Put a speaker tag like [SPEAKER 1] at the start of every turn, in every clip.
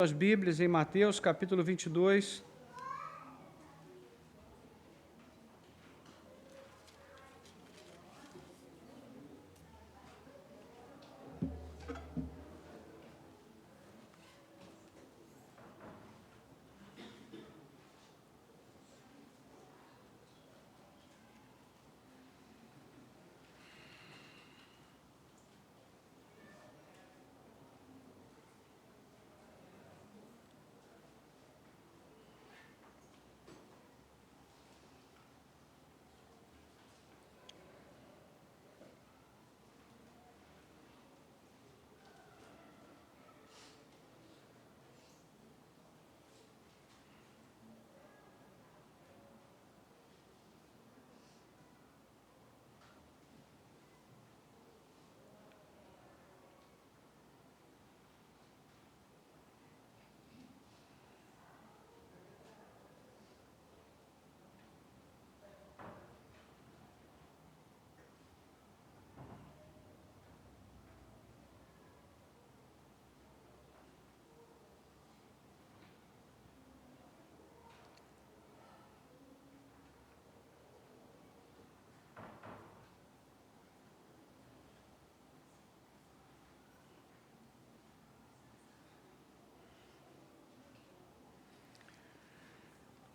[SPEAKER 1] As Bíblias em Mateus, capítulo 22.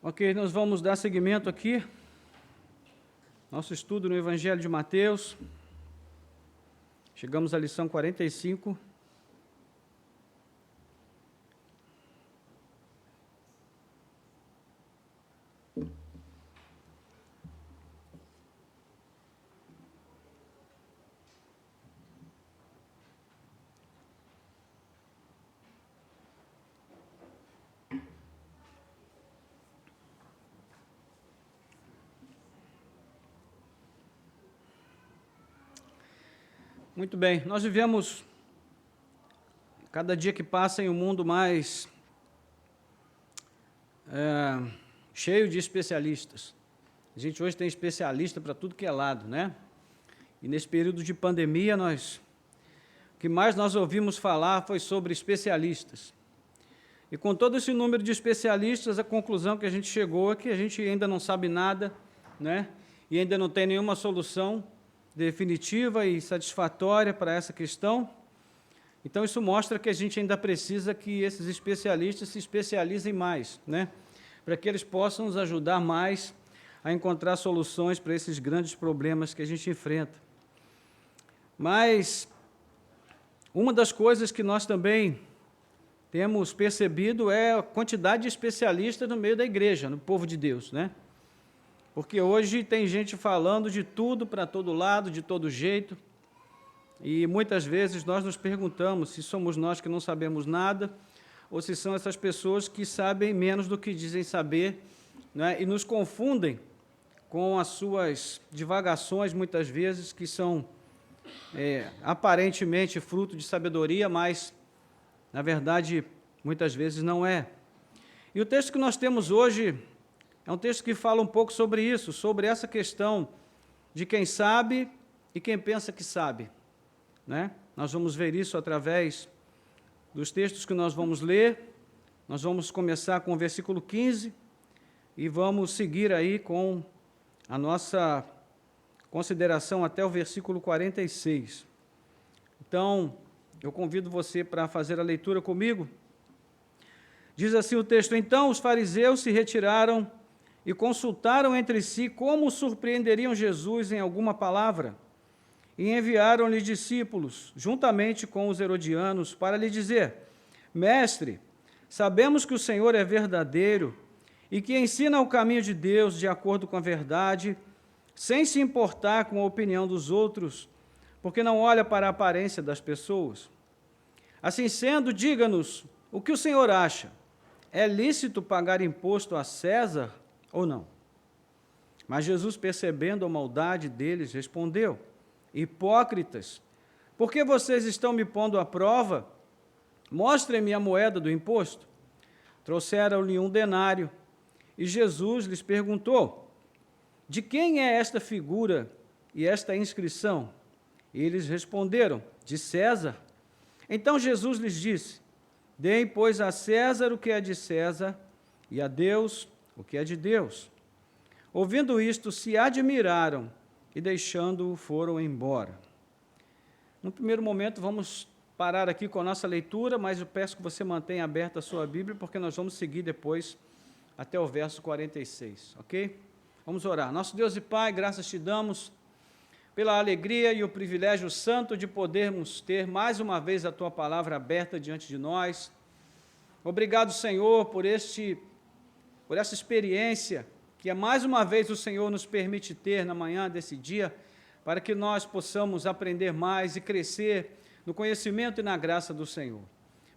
[SPEAKER 1] Ok, nós vamos dar seguimento aqui, nosso estudo no Evangelho de Mateus. Chegamos à lição 45. Muito bem, nós vivemos, cada dia que passa, em um mundo mais cheio de especialistas. A gente hoje tem especialista para tudo que é lado, né? E nesse período de pandemia, o que mais nós ouvimos falar foi sobre especialistas. E com todo esse número de especialistas, a conclusão que a gente chegou é que a gente ainda não sabe nada, né? E ainda não tem nenhuma solução definitiva e satisfatória para essa questão. Então, isso mostra que a gente ainda precisa que esses especialistas se especializem mais, né? Para que eles possam nos ajudar mais a encontrar soluções para esses grandes problemas que a gente enfrenta. Mas uma das coisas que nós também temos percebido é a quantidade de especialistas no meio da igreja, no povo de Deus, né? Porque hoje tem gente falando de tudo para todo lado, de todo jeito, e muitas vezes nós nos perguntamos se somos nós que não sabemos nada, ou se são essas pessoas que sabem menos do que dizem saber, né? E nos confundem com as suas divagações, muitas vezes, que são aparentemente fruto de sabedoria, mas, na verdade, muitas vezes não é. E o texto que nós temos hoje é um texto que fala um pouco sobre isso, sobre essa questão de quem sabe e quem pensa que sabe, né? Nós vamos ver isso através dos textos que nós vamos ler. Nós vamos começar com o versículo 15 e vamos seguir aí com a nossa consideração até o versículo 46. Então, eu convido você para fazer a leitura comigo. Diz assim o texto: Então os fariseus se retiraram e consultaram entre si como surpreenderiam Jesus em alguma palavra, e enviaram-lhe discípulos, juntamente com os herodianos, para lhe dizer: Mestre, sabemos que o Senhor é verdadeiro e que ensina o caminho de Deus de acordo com a verdade, sem se importar com a opinião dos outros, porque não olha para a aparência das pessoas. Assim sendo, diga-nos o que o Senhor acha. É lícito pagar imposto a César ou não? Mas Jesus, percebendo a maldade deles, respondeu: Hipócritas, por que vocês estão me pondo à prova? Mostrem-me a moeda do imposto. Trouxeram-lhe um denário, e Jesus lhes perguntou: De quem é esta figura e esta inscrição? E eles responderam: De César. Então Jesus lhes disse: Deem, pois, a César o que é de César, e a Deus o que é de Deus. Ouvindo isto, se admiraram, e deixando-o, foram embora. No primeiro momento, vamos parar aqui com a nossa leitura, mas eu peço que você mantenha aberta a sua Bíblia, porque nós vamos seguir depois até o verso 46, ok? Vamos orar. Nosso Deus e Pai, graças te damos pela alegria e o privilégio santo de podermos ter mais uma vez a Tua palavra aberta diante de nós. Obrigado, Senhor, por essa experiência que mais uma vez o Senhor nos permite ter na manhã desse dia, para que nós possamos aprender mais e crescer no conhecimento e na graça do Senhor.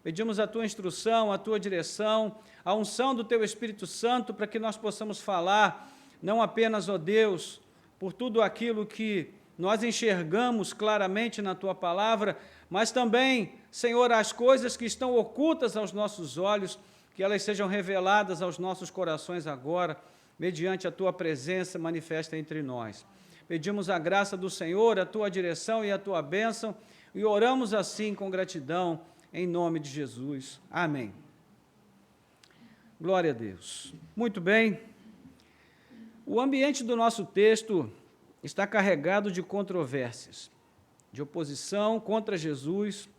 [SPEAKER 1] Pedimos a Tua instrução, a Tua direção, a unção do Teu Espírito Santo, para que nós possamos falar, não apenas, ó Deus, por tudo aquilo que nós enxergamos claramente na Tua palavra, mas também, Senhor, as coisas que estão ocultas aos nossos olhos, que elas sejam reveladas aos nossos corações agora, mediante a Tua presença manifesta entre nós. Pedimos a graça do Senhor, a Tua direção e a Tua bênção, e oramos assim com gratidão, em nome de Jesus. Amém. Glória a Deus. Muito bem. O ambiente do nosso texto está carregado de controvérsias, de oposição contra Jesus,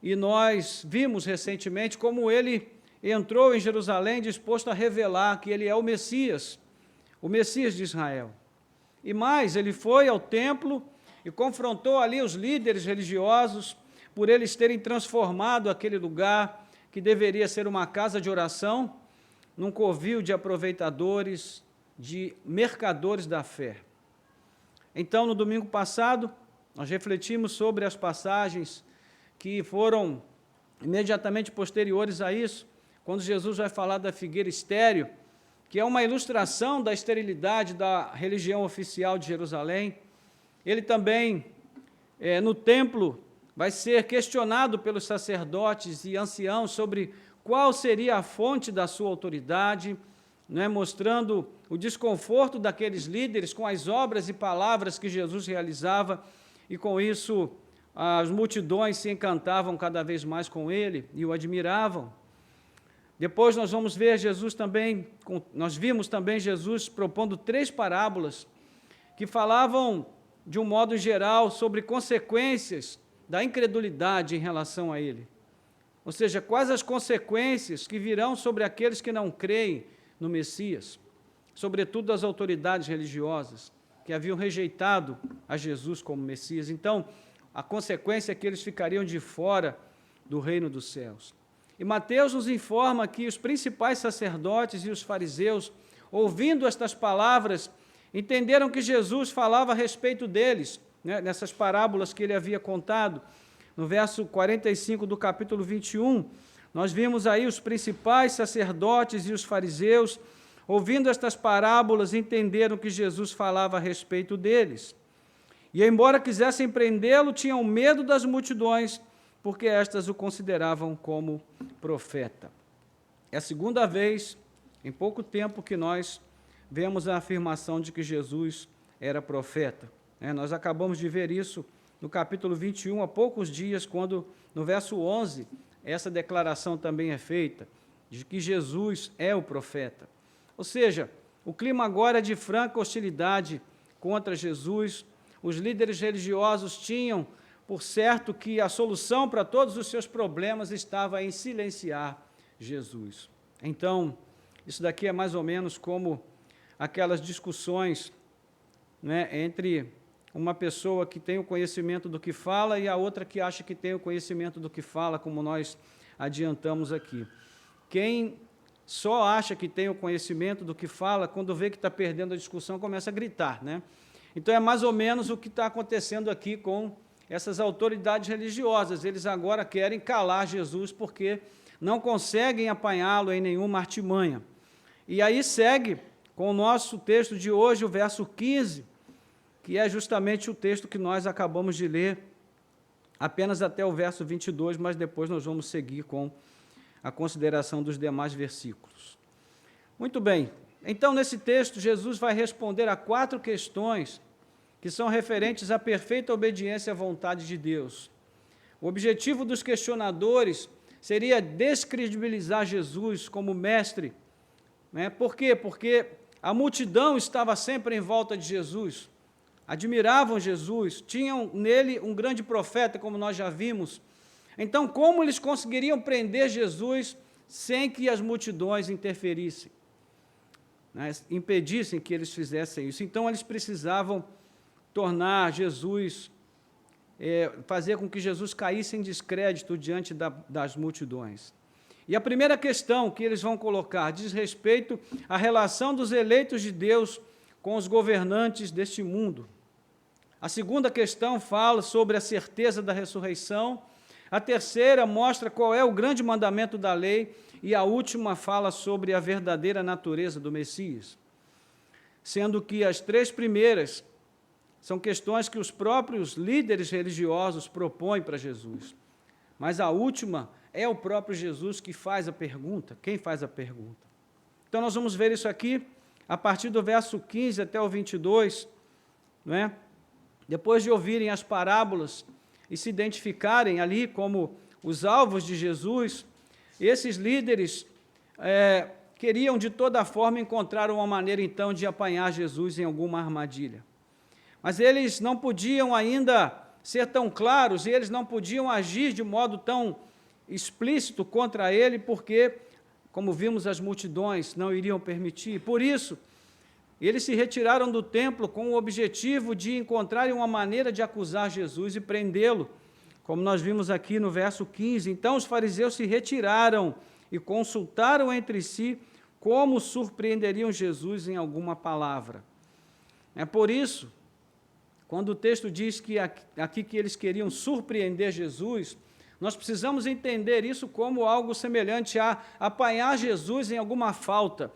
[SPEAKER 1] e nós vimos recentemente como ele entrou em Jerusalém disposto a revelar que ele é o Messias de Israel. E mais, ele foi ao templo e confrontou ali os líderes religiosos por eles terem transformado aquele lugar que deveria ser uma casa de oração num covil de aproveitadores, de mercadores da fé. Então, no domingo passado, nós refletimos sobre as passagens que foram imediatamente posteriores a isso, quando Jesus vai falar da figueira estéril, que é uma ilustração da esterilidade da religião oficial de Jerusalém. Ele também, no templo, vai ser questionado pelos sacerdotes e anciãos sobre qual seria a fonte da sua autoridade, mostrando o desconforto daqueles líderes com as obras e palavras que Jesus realizava, e com isso as multidões se encantavam cada vez mais com ele e o admiravam. Depois nós vamos ver nós vimos também Jesus propondo 3 parábolas que falavam, de um modo geral, sobre consequências da incredulidade em relação a ele. Ou seja, quais as consequências que virão sobre aqueles que não creem no Messias, sobretudo as autoridades religiosas, que haviam rejeitado a Jesus como Messias. Então, a consequência é que eles ficariam de fora do reino dos céus. E Mateus nos informa que os principais sacerdotes e os fariseus, ouvindo estas palavras, entenderam que Jesus falava a respeito deles, nessas parábolas que ele havia contado. No verso 45 do capítulo 21, nós vimos aí os principais sacerdotes e os fariseus, ouvindo estas parábolas, entenderam que Jesus falava a respeito deles. E, embora quisessem prendê-lo, tinham medo das multidões, porque estas o consideravam como profeta. É a segunda vez, em pouco tempo, que nós vemos a afirmação de que Jesus era profeta. Nós acabamos de ver isso no capítulo 21, há poucos dias, quando, no verso 11, essa declaração também é feita, de que Jesus é o profeta. Ou seja, o clima agora é de franca hostilidade contra Jesus. Os líderes religiosos tinham por certo que a solução para todos os seus problemas estava em silenciar Jesus. Então, isso daqui é mais ou menos como aquelas discussões, entre uma pessoa que tem o conhecimento do que fala e a outra que acha que tem o conhecimento do que fala, como nós adiantamos aqui. Quem só acha que tem o conhecimento do que fala, quando vê que está perdendo a discussão, começa a gritar, Então, é mais ou menos o que está acontecendo aqui com essas autoridades religiosas. Eles agora querem calar Jesus porque não conseguem apanhá-lo em nenhuma artimanha. E aí segue com o nosso texto de hoje, o verso 15, que é justamente o texto que nós acabamos de ler, apenas até o verso 22, mas depois nós vamos seguir com a consideração dos demais versículos. Muito bem, então nesse texto Jesus vai responder a 4 questões que são referentes à perfeita obediência à vontade de Deus. O objetivo dos questionadores seria descredibilizar Jesus como mestre. Né? Por quê? Porque a multidão estava sempre em volta de Jesus, admiravam Jesus, tinham nele um grande profeta, como nós já vimos. Então, como eles conseguiriam prender Jesus sem que as multidões interferissem, né, impedissem que eles fizessem isso? Então, eles precisavam tornar Jesus, fazer com que Jesus caísse em descrédito diante das multidões. E a primeira questão que eles vão colocar diz respeito à relação dos eleitos de Deus com os governantes deste mundo. A segunda questão fala sobre a certeza da ressurreição. A terceira mostra qual é o grande mandamento da lei. E a última fala sobre a verdadeira natureza do Messias. Sendo que as três primeiras são questões que os próprios líderes religiosos propõem para Jesus. Mas a última é o próprio Jesus que faz a pergunta. Quem faz a pergunta? Então, nós vamos ver isso aqui, a partir do verso 15 até o 22, não é? Depois de ouvirem as parábolas e se identificarem ali como os alvos de Jesus, esses líderes queriam de toda forma encontrar uma maneira, então, de apanhar Jesus em alguma armadilha. Mas eles não podiam ainda ser tão claros, e eles não podiam agir de modo tão explícito contra ele, porque, como vimos, as multidões não iriam permitir. Por isso, eles se retiraram do templo com o objetivo de encontrarem uma maneira de acusar Jesus e prendê-lo, como nós vimos aqui no verso 15. Então, os fariseus se retiraram e consultaram entre si como surpreenderiam Jesus em alguma palavra. É por isso, quando o texto diz que aqui que eles queriam surpreender Jesus, nós precisamos entender isso como algo semelhante a apanhar Jesus em alguma falta,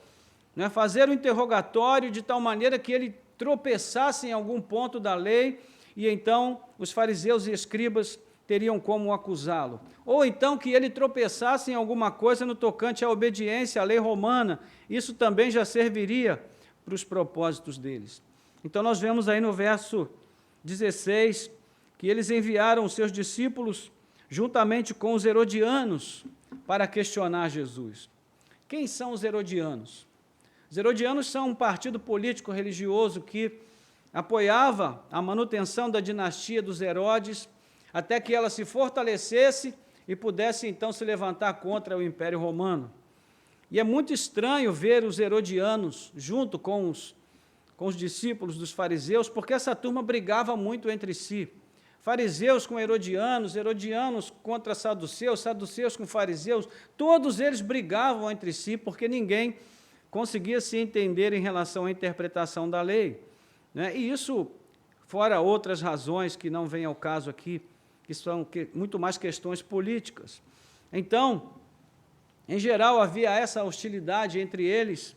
[SPEAKER 1] né? Fazer um interrogatório de tal maneira que ele tropeçasse em algum ponto da lei, e então os fariseus e escribas teriam como acusá-lo. Ou então que ele tropeçasse em alguma coisa no tocante à obediência à lei romana, isso também já serviria para os propósitos deles. Então nós vemos aí no verso 16, que eles enviaram os seus discípulos juntamente com os herodianos para questionar Jesus. Quem são os herodianos? Os herodianos são um partido político religioso que apoiava a manutenção da dinastia dos Herodes até que ela se fortalecesse e pudesse então se levantar contra o Império Romano. E é muito estranho ver os herodianos junto com os discípulos dos fariseus, porque essa turma brigava muito entre si. Fariseus com herodianos, herodianos contra saduceus, saduceus com fariseus, todos eles brigavam entre si, porque ninguém conseguia se entender em relação à interpretação da lei, né? E isso, fora outras razões que não vêm ao caso aqui, que são muito mais questões políticas. Então, em geral, havia essa hostilidade entre eles,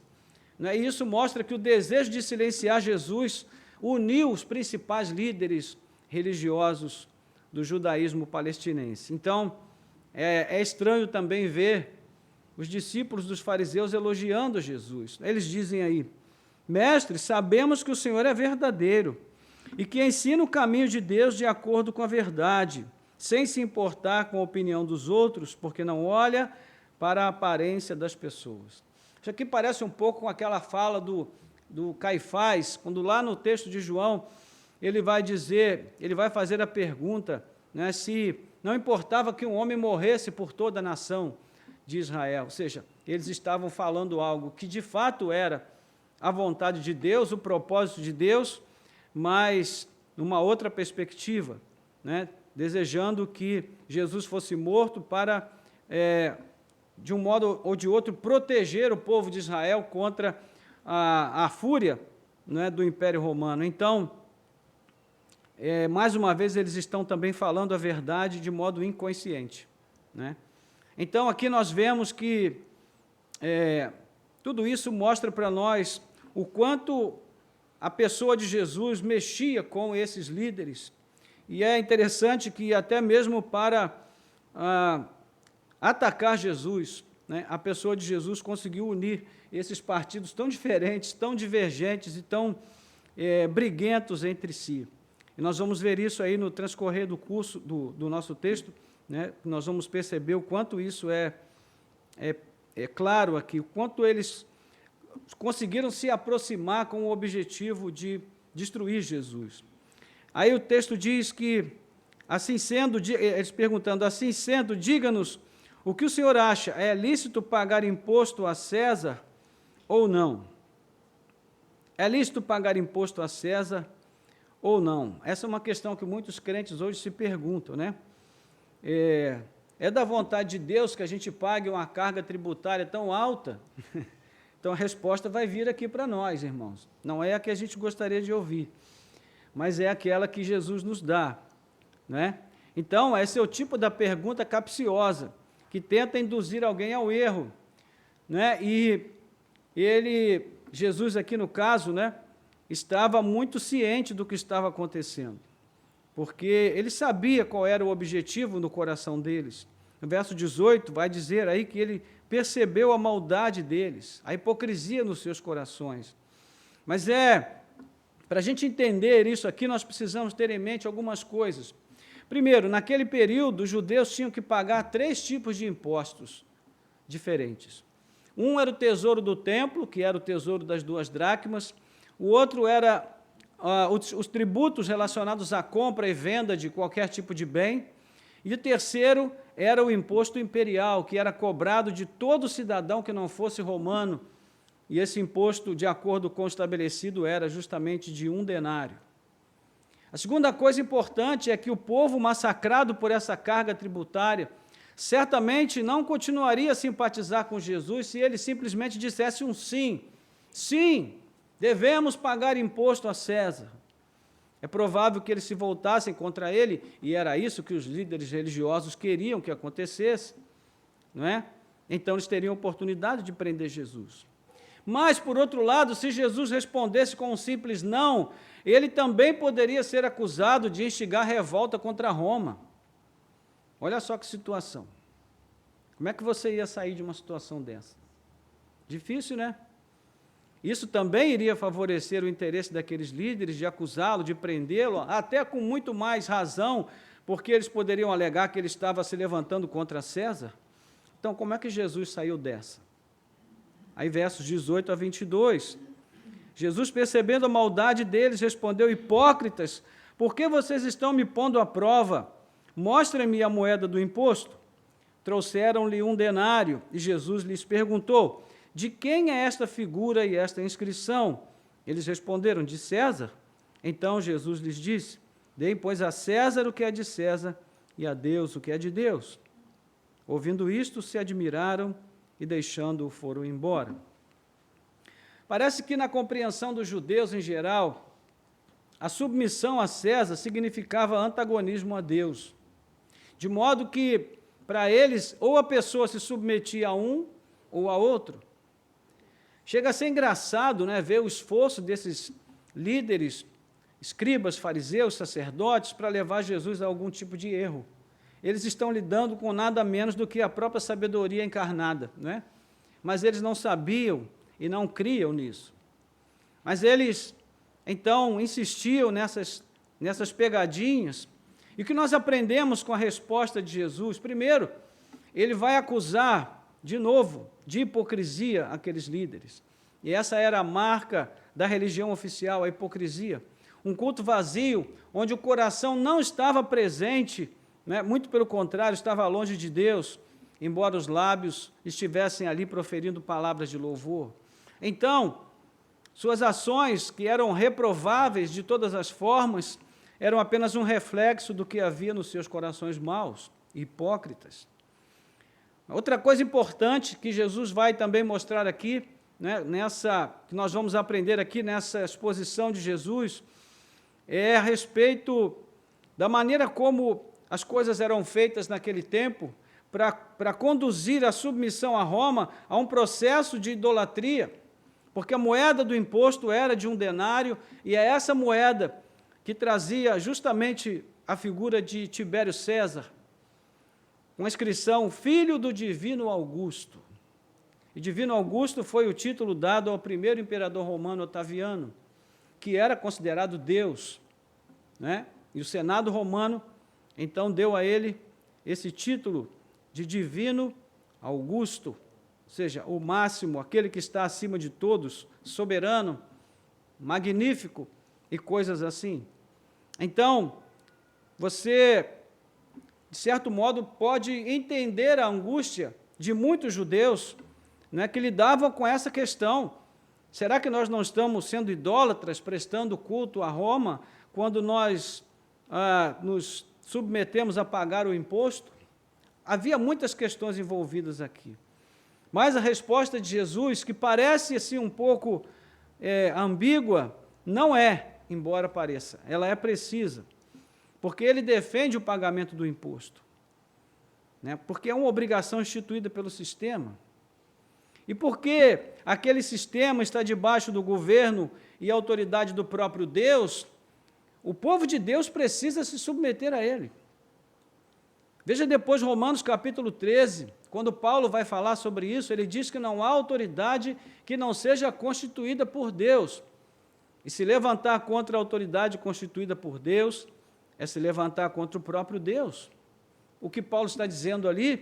[SPEAKER 1] né? E isso mostra que o desejo de silenciar Jesus uniu os principais líderes religiosos do judaísmo palestinense. Então, é estranho também ver os discípulos dos fariseus elogiando Jesus. Eles dizem aí: mestre, sabemos que o Senhor é verdadeiro e que ensina o caminho de Deus de acordo com a verdade, sem se importar com a opinião dos outros, porque não olha para a aparência das pessoas. Isso aqui parece um pouco com aquela fala do Caifás, quando lá no texto de João, ele vai fazer a pergunta, né, se não importava que um homem morresse por toda a nação de Israel. Ou seja, eles estavam falando algo que de fato era a vontade de Deus, o propósito de Deus, mas numa outra perspectiva, né, desejando que Jesus fosse morto para, de um modo ou de outro, proteger o povo de Israel contra a fúria, né, do Império Romano. Então, mais uma vez, eles estão também falando a verdade de modo inconsciente, né? Então, aqui nós vemos que tudo isso mostra para nós o quanto a pessoa de Jesus mexia com esses líderes. E é interessante que até mesmo para atacar Jesus, né, a pessoa de Jesus conseguiu unir esses partidos tão diferentes, tão divergentes e tão briguentos entre si. E nós vamos ver isso aí no transcorrer do curso do nosso texto, né? Nós vamos perceber o quanto isso é claro aqui, o quanto eles conseguiram se aproximar com o objetivo de destruir Jesus. Aí o texto diz que, assim sendo, eles perguntando, assim sendo, diga-nos o que o senhor acha, é lícito pagar imposto a César ou não? É lícito pagar imposto a César ou não? Essa é uma questão que muitos crentes hoje se perguntam, né? É da vontade de Deus que a gente pague uma carga tributária tão alta? Então a resposta vai vir aqui para nós, irmãos. Não é a que a gente gostaria de ouvir, mas é aquela que Jesus nos dá, né? Então, esse é o tipo da pergunta capciosa, que tenta induzir alguém ao erro, né? E Jesus aqui no caso, né, estava muito ciente do que estava acontecendo, porque ele sabia qual era o objetivo no coração deles. No verso 18 vai dizer aí que ele percebeu a maldade deles, a hipocrisia nos seus corações. Mas para a gente entender isso aqui, nós precisamos ter em mente algumas coisas. Primeiro, naquele período, os judeus tinham que pagar 3 tipos de impostos diferentes. Um era o tesouro do templo, que era o tesouro das 2 dracmas. O outro era os tributos relacionados à compra e venda de qualquer tipo de bem. E o terceiro era o imposto imperial, que era cobrado de todo cidadão que não fosse romano. E esse imposto, de acordo com o estabelecido, era justamente de 1 denário. A segunda coisa importante é que o povo massacrado por essa carga tributária certamente não continuaria a simpatizar com Jesus se ele simplesmente dissesse um sim. Sim, devemos pagar imposto a César. É provável que eles se voltassem contra ele, e era isso que os líderes religiosos queriam que acontecesse, não é? Então eles teriam oportunidade de prender Jesus. Mas, por outro lado, se Jesus respondesse com um simples não, ele também poderia ser acusado de instigar revolta contra Roma. Olha só que situação. Como é que você ia sair de uma situação dessa? Difícil, né? Isso também iria favorecer o interesse daqueles líderes de acusá-lo, de prendê-lo, até com muito mais razão, porque eles poderiam alegar que ele estava se levantando contra César. Então, como é que Jesus saiu dessa? Aí, versos 18 a 22, Jesus, percebendo a maldade deles, respondeu, hipócritas, por que vocês estão me pondo à prova? Mostrem-me a moeda do imposto. Trouxeram-lhe 1 denário, e Jesus lhes perguntou, de quem é esta figura e esta inscrição? Eles responderam, de César. Então Jesus lhes disse, deem, pois, a César o que é de César, e a Deus o que é de Deus. Ouvindo isto, se admiraram, e deixando-o foram embora. Parece que na compreensão dos judeus em geral, a submissão a César significava antagonismo a Deus, de modo que, para eles, ou a pessoa se submetia a um ou a outro. Chega a ser engraçado, né, ver o esforço desses líderes, escribas, fariseus, sacerdotes, para levar Jesus a algum tipo de erro. Eles estão lidando com nada menos do que a própria sabedoria encarnada, né? Mas eles não sabiam e não criam nisso. Mas eles, então, insistiam nessas pegadinhas. E o que nós aprendemos com a resposta de Jesus? Primeiro, ele vai acusar, de novo, de hipocrisia aqueles líderes. E essa era a marca da religião oficial, a hipocrisia. Um culto vazio, onde o coração não estava presente, né? Muito pelo contrário, estava longe de Deus, embora os lábios estivessem ali proferindo palavras de louvor. Então, suas ações, que eram reprováveis de todas as formas, eram apenas um reflexo do que havia nos seus corações maus, hipócritas. Outra coisa importante que Jesus vai também mostrar aqui, né, que nós vamos aprender aqui nessa exposição de Jesus, é a respeito da maneira como as coisas eram feitas naquele tempo para conduzir a submissão a Roma a um processo de idolatria, porque a moeda do imposto era de 1 denário, e é essa moeda que trazia justamente a figura de Tibério César, uma inscrição, filho do divino Augusto. E divino Augusto foi o título dado ao primeiro imperador romano Otaviano, que era considerado Deus, né? E o Senado romano, então, deu a ele esse título de divino Augusto, ou seja, o máximo, aquele que está acima de todos, soberano, magnífico e coisas assim. Então, você, de certo modo, pode entender a angústia de muitos judeus, né, que lidavam com essa questão. Será que nós não estamos sendo idólatras, prestando culto a Roma, quando nós nos submetemos a pagar o imposto? Havia muitas questões envolvidas aqui. Mas a resposta de Jesus, que parece assim um pouco ambígua, não é, embora pareça. Ela é precisa, porque ele defende o pagamento do imposto, né? Porque é uma obrigação instituída pelo sistema. E porque aquele sistema está debaixo do governo e autoridade do próprio Deus, o povo de Deus precisa se submeter a ele. Veja depois Romanos capítulo 13, quando Paulo vai falar sobre isso, ele diz que não há autoridade que não seja constituída por Deus. E se levantar contra a autoridade constituída por Deus, é se levantar contra o próprio Deus. O que Paulo está dizendo ali,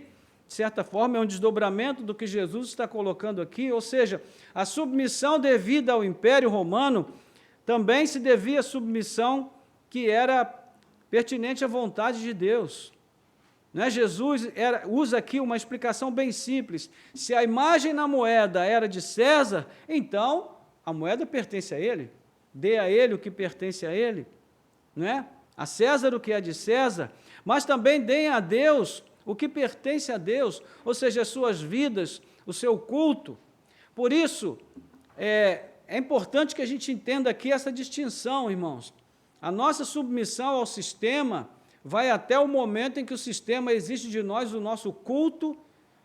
[SPEAKER 1] de certa forma, é um desdobramento do que Jesus está colocando aqui, ou seja, a submissão devida ao Império Romano também se devia à submissão que era pertinente à vontade de Deus. Não é? Jesus usa aqui uma explicação bem simples. Se a imagem na moeda era de César, então a moeda pertence a ele. Dê a ele o que pertence a ele. Não é? A César o que é de César, mas também deem a Deus o que pertence a Deus, ou seja, as suas vidas, o seu culto. Por isso, é importante que a gente entenda aqui essa distinção, irmãos. A nossa submissão ao sistema vai até o momento em que o sistema exige de nós o nosso culto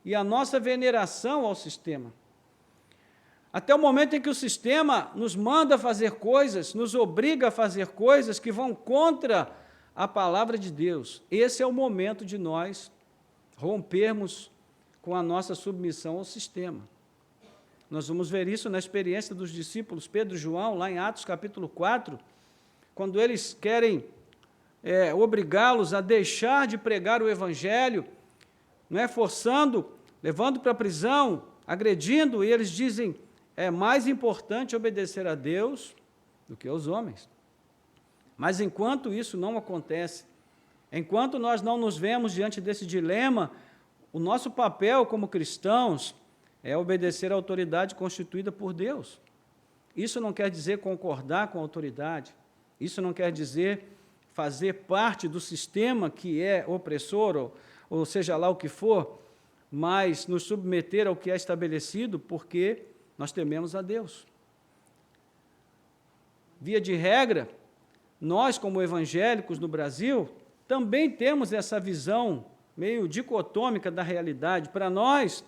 [SPEAKER 1] e a nossa veneração ao sistema. Até o momento em que o sistema nos manda fazer coisas, nos obriga a fazer coisas que vão contra a palavra de Deus. Esse é o momento de nós rompermos com a nossa submissão ao sistema. Nós vamos ver isso na experiência dos discípulos Pedro e João, lá em Atos capítulo 4, quando eles querem obrigá-los a deixar de pregar o Evangelho, não é, forçando, levando para a prisão, agredindo, e eles dizem, é mais importante obedecer a Deus do que aos homens. Mas enquanto isso não acontece, enquanto nós não nos vemos diante desse dilema, o nosso papel como cristãos é obedecer à autoridade constituída por Deus. Isso não quer dizer concordar com a autoridade, isso não quer dizer fazer parte do sistema que é opressor, ou seja lá o que for, mas nos submeter ao que é estabelecido, porque nós tememos a Deus. Via de regra, nós, como evangélicos no Brasil, também temos essa visão meio dicotômica da realidade. Para nós,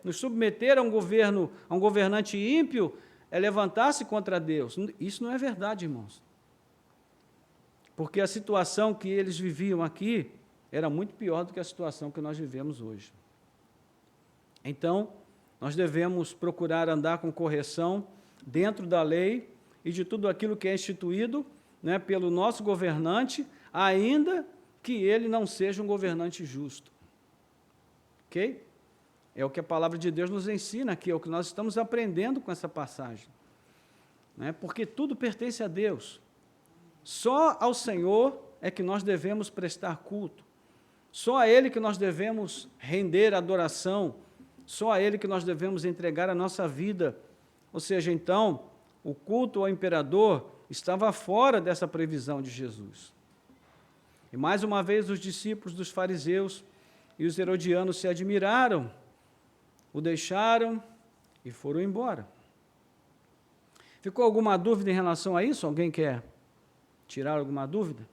[SPEAKER 1] nos submeter a um governante ímpio, é levantar-se contra Deus. Isso não é verdade, irmãos. Porque a situação que eles viviam aqui era muito pior do que a situação que nós vivemos hoje. Então, nós devemos procurar andar com correção dentro da lei e de tudo aquilo que é instituído, né, pelo nosso governante, ainda que ele não seja um governante justo. Ok? É o que a palavra de Deus nos ensina aqui, é o que nós estamos aprendendo com essa passagem. Né? Porque tudo pertence a Deus. Só ao Senhor é que nós devemos prestar culto. Só a Ele que nós devemos render adoração. Só a Ele que nós devemos entregar a nossa vida. Ou seja, então, o culto ao imperador estava fora dessa previsão de Jesus. E mais uma vez os discípulos dos fariseus e os herodianos se admiraram, o deixaram e foram embora. Ficou alguma dúvida em relação a isso? Alguém quer tirar alguma dúvida?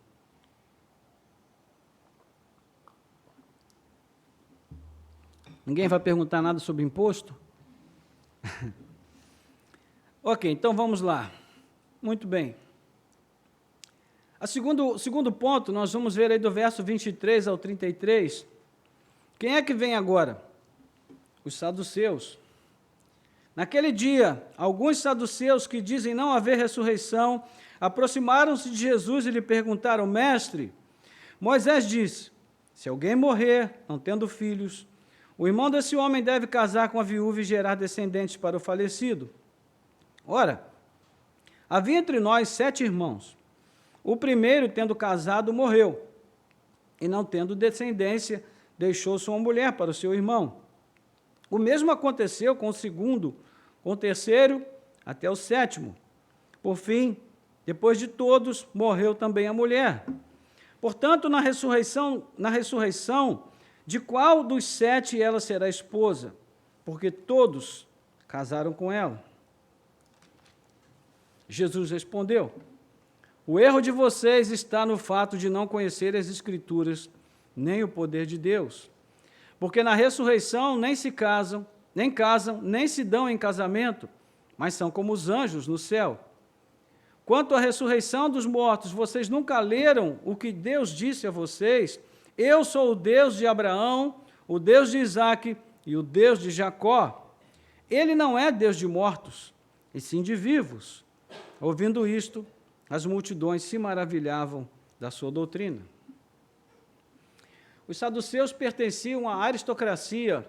[SPEAKER 1] Ninguém vai perguntar nada sobre imposto? Ok, então vamos lá. Muito bem. O segundo ponto, nós vamos ver aí do verso 23 ao 33. Quem é que vem agora? Os saduceus. Naquele dia, alguns saduceus que dizem não haver ressurreição, aproximaram-se de Jesus e lhe perguntaram, mestre, Moisés disse, Se alguém morrer, não tendo filhos, o irmão desse homem deve casar com a viúva e gerar descendentes para o falecido. Ora, havia entre nós 7 irmãos. O primeiro, tendo casado, morreu, e não tendo descendência, deixou sua mulher para o seu irmão. O mesmo aconteceu com o segundo, com o terceiro, até o 7º. Por fim, depois de todos, morreu também a mulher. Portanto, na ressurreição, de qual dos 7 ela será esposa? Porque todos casaram com ela. Jesus respondeu: o erro de vocês está no fato de não conhecer as Escrituras, nem o poder de Deus. Porque na ressurreição nem se casam, nem se dão em casamento, mas são como os anjos no céu. Quanto à ressurreição dos mortos, vocês nunca leram o que Deus disse a vocês? Eu sou o Deus de Abraão, o Deus de Isaque e o Deus de Jacó. Ele não é Deus de mortos, e sim de vivos. Ouvindo isto, as multidões se maravilhavam da sua doutrina. Os saduceus pertenciam à aristocracia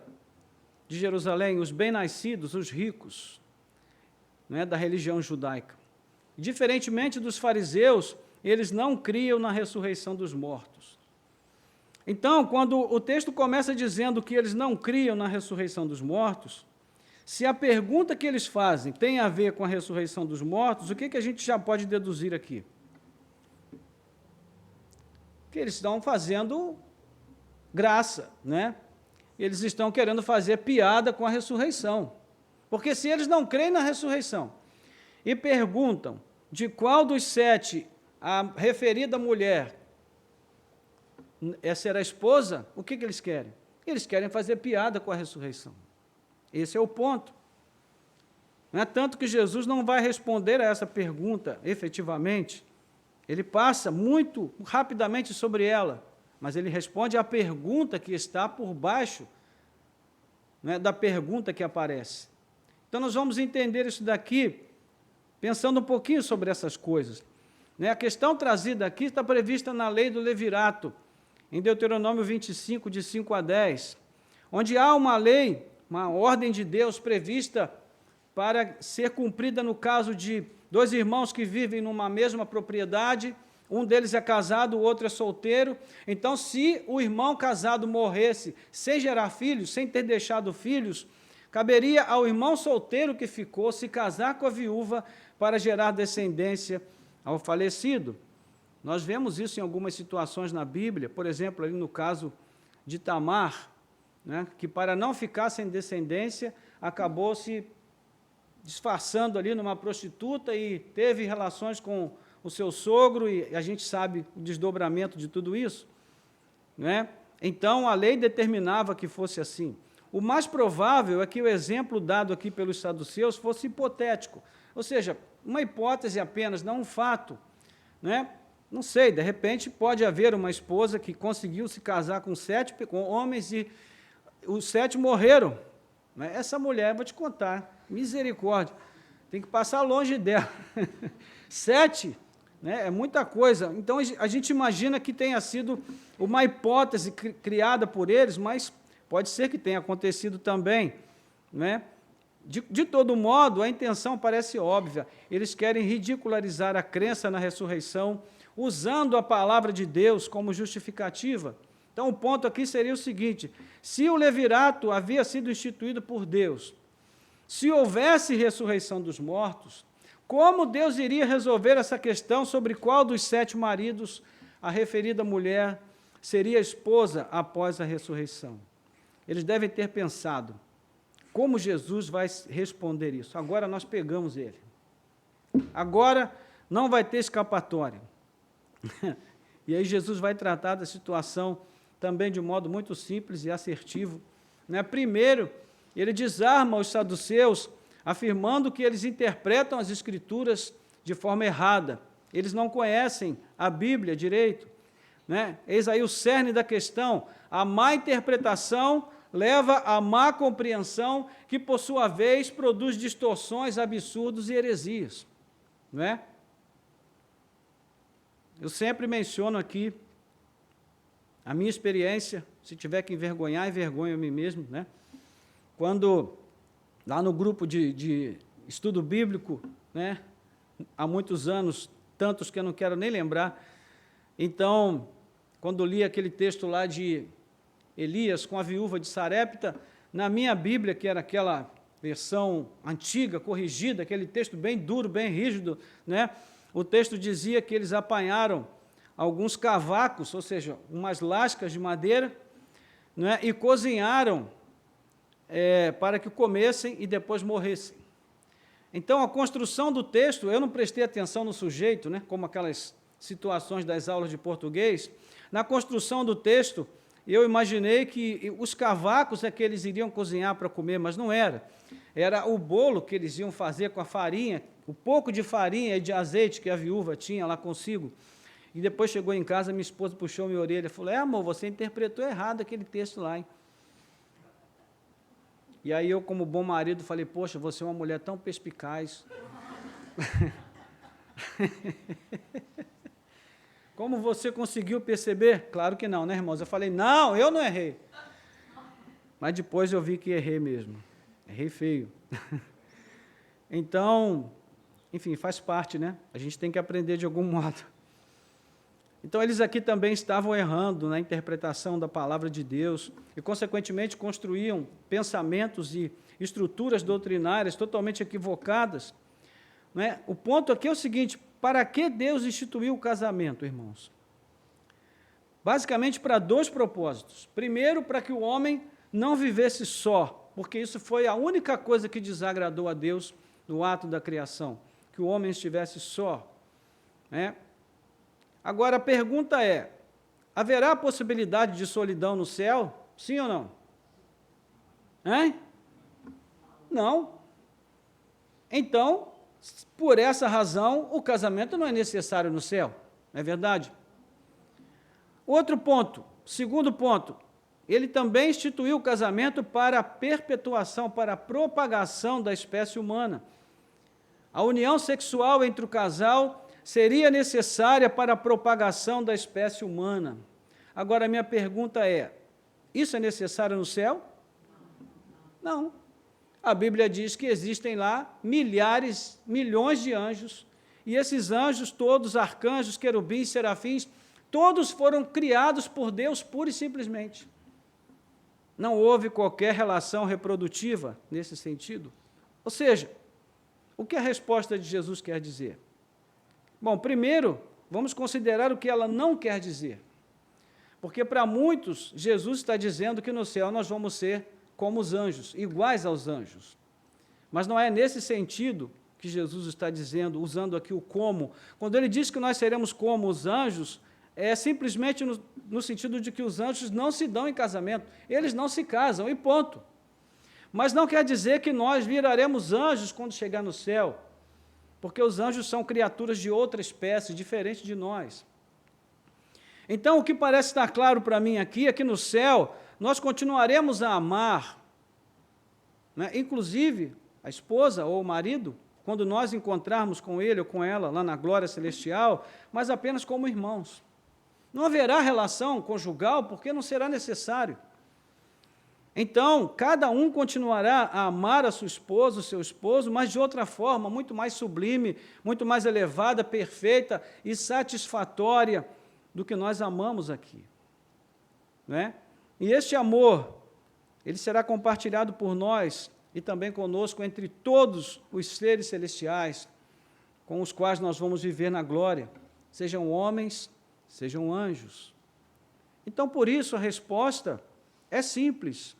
[SPEAKER 1] de Jerusalém, os bem-nascidos, os ricos, da religião judaica. Diferentemente dos fariseus, eles não criam na ressurreição dos mortos. Então, quando o texto começa dizendo que eles não criam na ressurreição dos mortos, se a pergunta que eles fazem tem a ver com a ressurreição dos mortos, o que a gente já pode deduzir aqui? Que eles estão fazendo graça, Eles estão querendo fazer piada com a ressurreição. Porque se eles não creem na ressurreição e perguntam de qual dos 7 a referida mulher será a esposa, o que eles querem? Eles querem fazer piada com a ressurreição. Esse é o ponto. Não é tanto que Jesus não vai responder a essa pergunta efetivamente, ele passa muito rapidamente sobre ela, mas ele responde à pergunta que está por baixo da pergunta que aparece. Então, nós vamos entender isso daqui, pensando um pouquinho sobre essas coisas. A questão trazida aqui está prevista na lei do levirato, em Deuteronômio 25, de 5 a 10, onde há uma lei, uma ordem de Deus prevista para ser cumprida no caso de 2 irmãos que vivem numa mesma propriedade, um deles é casado, o outro é solteiro. Então, se o irmão casado morresse sem gerar filhos, sem ter deixado filhos, caberia ao irmão solteiro que ficou se casar com a viúva para gerar descendência ao falecido. Nós vemos isso em algumas situações na Bíblia, por exemplo, ali no caso de Tamar, que para não ficar sem descendência, acabou se disfarçando ali numa prostituta e teve relações com o seu sogro, e a gente sabe o desdobramento de tudo isso. Então, a lei determinava que fosse assim. O mais provável é que o exemplo dado aqui pelos saduceus fosse hipotético, ou seja, uma hipótese apenas, não um fato. Não sei, de repente pode haver uma esposa que conseguiu se casar com 7 homens e os 7 morreram. Essa mulher, vou te contar, misericórdia, tem que passar longe dela. 7, é muita coisa. Então, a gente imagina que tenha sido uma hipótese criada por eles, mas pode ser que tenha acontecido também. De todo modo, a intenção parece óbvia. Eles querem ridicularizar a crença na ressurreição, usando a palavra de Deus como justificativa. Então, o ponto aqui seria o seguinte: se o levirato havia sido instituído por Deus, se houvesse ressurreição dos mortos, como Deus iria resolver essa questão sobre qual dos 7 maridos a referida mulher seria esposa após a ressurreição? Eles devem ter pensado, como Jesus vai responder isso? Agora nós pegamos ele. Agora não vai ter escapatória. E aí Jesus vai tratar da situação também de um modo muito simples e assertivo. Primeiro, ele desarma os saduceus, afirmando que eles interpretam as Escrituras de forma errada. Eles não conhecem a Bíblia direito. Eis aí o cerne da questão. A má interpretação leva à má compreensão, que, por sua vez, produz distorções, absurdos e heresias. Eu sempre menciono aqui a minha experiência, se tiver que envergonhar, envergonho a mim mesmo, né? Quando, lá no grupo de estudo bíblico, né, há muitos anos, tantos que eu não quero nem lembrar, então, quando li aquele texto lá de Elias com a viúva de Sarepta, na minha Bíblia, que era aquela versão antiga, corrigida, aquele texto bem duro, bem rígido, né, o texto dizia que eles apanharam alguns cavacos, ou seja, umas lascas de madeira, né, e cozinharam para que comessem e depois morressem. Então, a construção do texto, eu não prestei atenção no sujeito, né, como aquelas situações das aulas de português. Na construção do texto, eu imaginei que os cavacos é que eles iriam cozinhar para comer, mas não era. Era o bolo que eles iam fazer com a farinha, o pouco de farinha e de azeite que a viúva tinha lá consigo. E depois chegou em casa, minha esposa puxou minha orelha e falou, amor, você interpretou errado aquele texto lá, hein? E aí eu, como bom marido, falei, poxa, você é uma mulher tão perspicaz. Como você conseguiu perceber? Claro que não, né, irmãos? Eu falei, não, eu não errei. Mas depois eu vi que errei mesmo. Errei feio. Então, enfim, faz parte, né? A gente tem que aprender de algum modo. Então, eles aqui também estavam errando na interpretação da palavra de Deus e, consequentemente, construíam pensamentos e estruturas doutrinárias totalmente equivocadas. Né? O ponto aqui é o seguinte, para que Deus instituiu o casamento, irmãos? Basicamente, para dois propósitos. Primeiro, para que o homem não vivesse só, porque isso foi a única coisa que desagradou a Deus no ato da criação, que o homem estivesse só, né? Agora, a pergunta é, haverá a possibilidade de solidão no céu? Sim ou não? Hein? Não. Então, por essa razão, o casamento não é necessário no céu, não é verdade? Outro ponto, segundo ponto, ele também instituiu o casamento para a perpetuação, para a propagação da espécie humana. A união sexual entre o casal seria necessária para a propagação da espécie humana. Agora, a minha pergunta é, isso é necessário no céu? Não. A Bíblia diz que existem lá milhares, milhões de anjos, e esses anjos, todos arcanjos, querubins, serafins, todos foram criados por Deus pura e simplesmente. Não houve qualquer relação reprodutiva nesse sentido. Ou seja, o que a resposta de Jesus quer dizer? Bom, primeiro, vamos considerar o que ela não quer dizer. Porque para muitos, Jesus está dizendo que no céu nós vamos ser como os anjos, iguais aos anjos. Mas não é nesse sentido que Jesus está dizendo, usando aqui o como. Quando ele diz que nós seremos como os anjos, é simplesmente no sentido de que os anjos não se dão em casamento, eles não se casam, e ponto. Mas não quer dizer que nós viraremos anjos quando chegar no céu, porque os anjos são criaturas de outra espécie, diferente de nós. Então, o que parece estar claro para mim aqui é que no céu nós continuaremos a amar, né, inclusive a esposa ou o marido, quando nós encontrarmos com ele ou com ela lá na glória celestial, mas apenas como irmãos. Não haverá relação conjugal porque não será necessário. Então, cada um continuará a amar a sua esposa, o seu esposo, mas de outra forma, muito mais sublime, muito mais elevada, perfeita e satisfatória do que nós amamos aqui. Né? E este amor, ele será compartilhado por nós e também conosco entre todos os seres celestiais com os quais nós vamos viver na glória, sejam homens, sejam anjos. Então, por isso, a resposta é simples.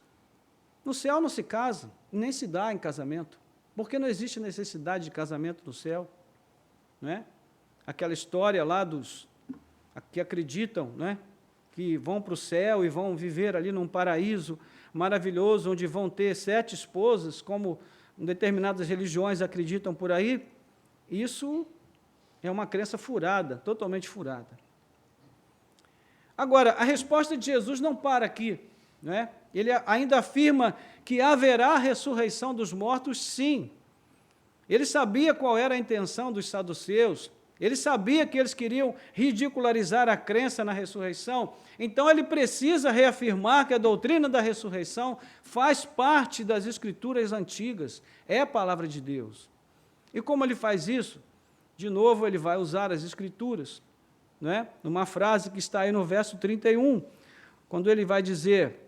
[SPEAKER 1] No céu não se casa, nem se dá em casamento, porque não existe necessidade de casamento no céu. Não é? Aquela história lá dos que acreditam, né, que vão para o céu e vão viver ali num paraíso maravilhoso, onde vão ter 7 esposas, como determinadas religiões acreditam por aí, isso é uma crença furada, totalmente furada. Agora, a resposta de Jesus não para aqui, né? Ele ainda afirma que haverá ressurreição dos mortos, sim. Ele sabia qual era a intenção dos saduceus, Ele sabia que eles queriam ridicularizar a crença na ressurreição, então ele precisa reafirmar que a doutrina da ressurreição faz parte das Escrituras antigas, é a palavra de Deus. E como ele faz isso? De novo, ele vai usar as Escrituras, não é? Numa frase que está aí no verso 31, quando ele vai dizer: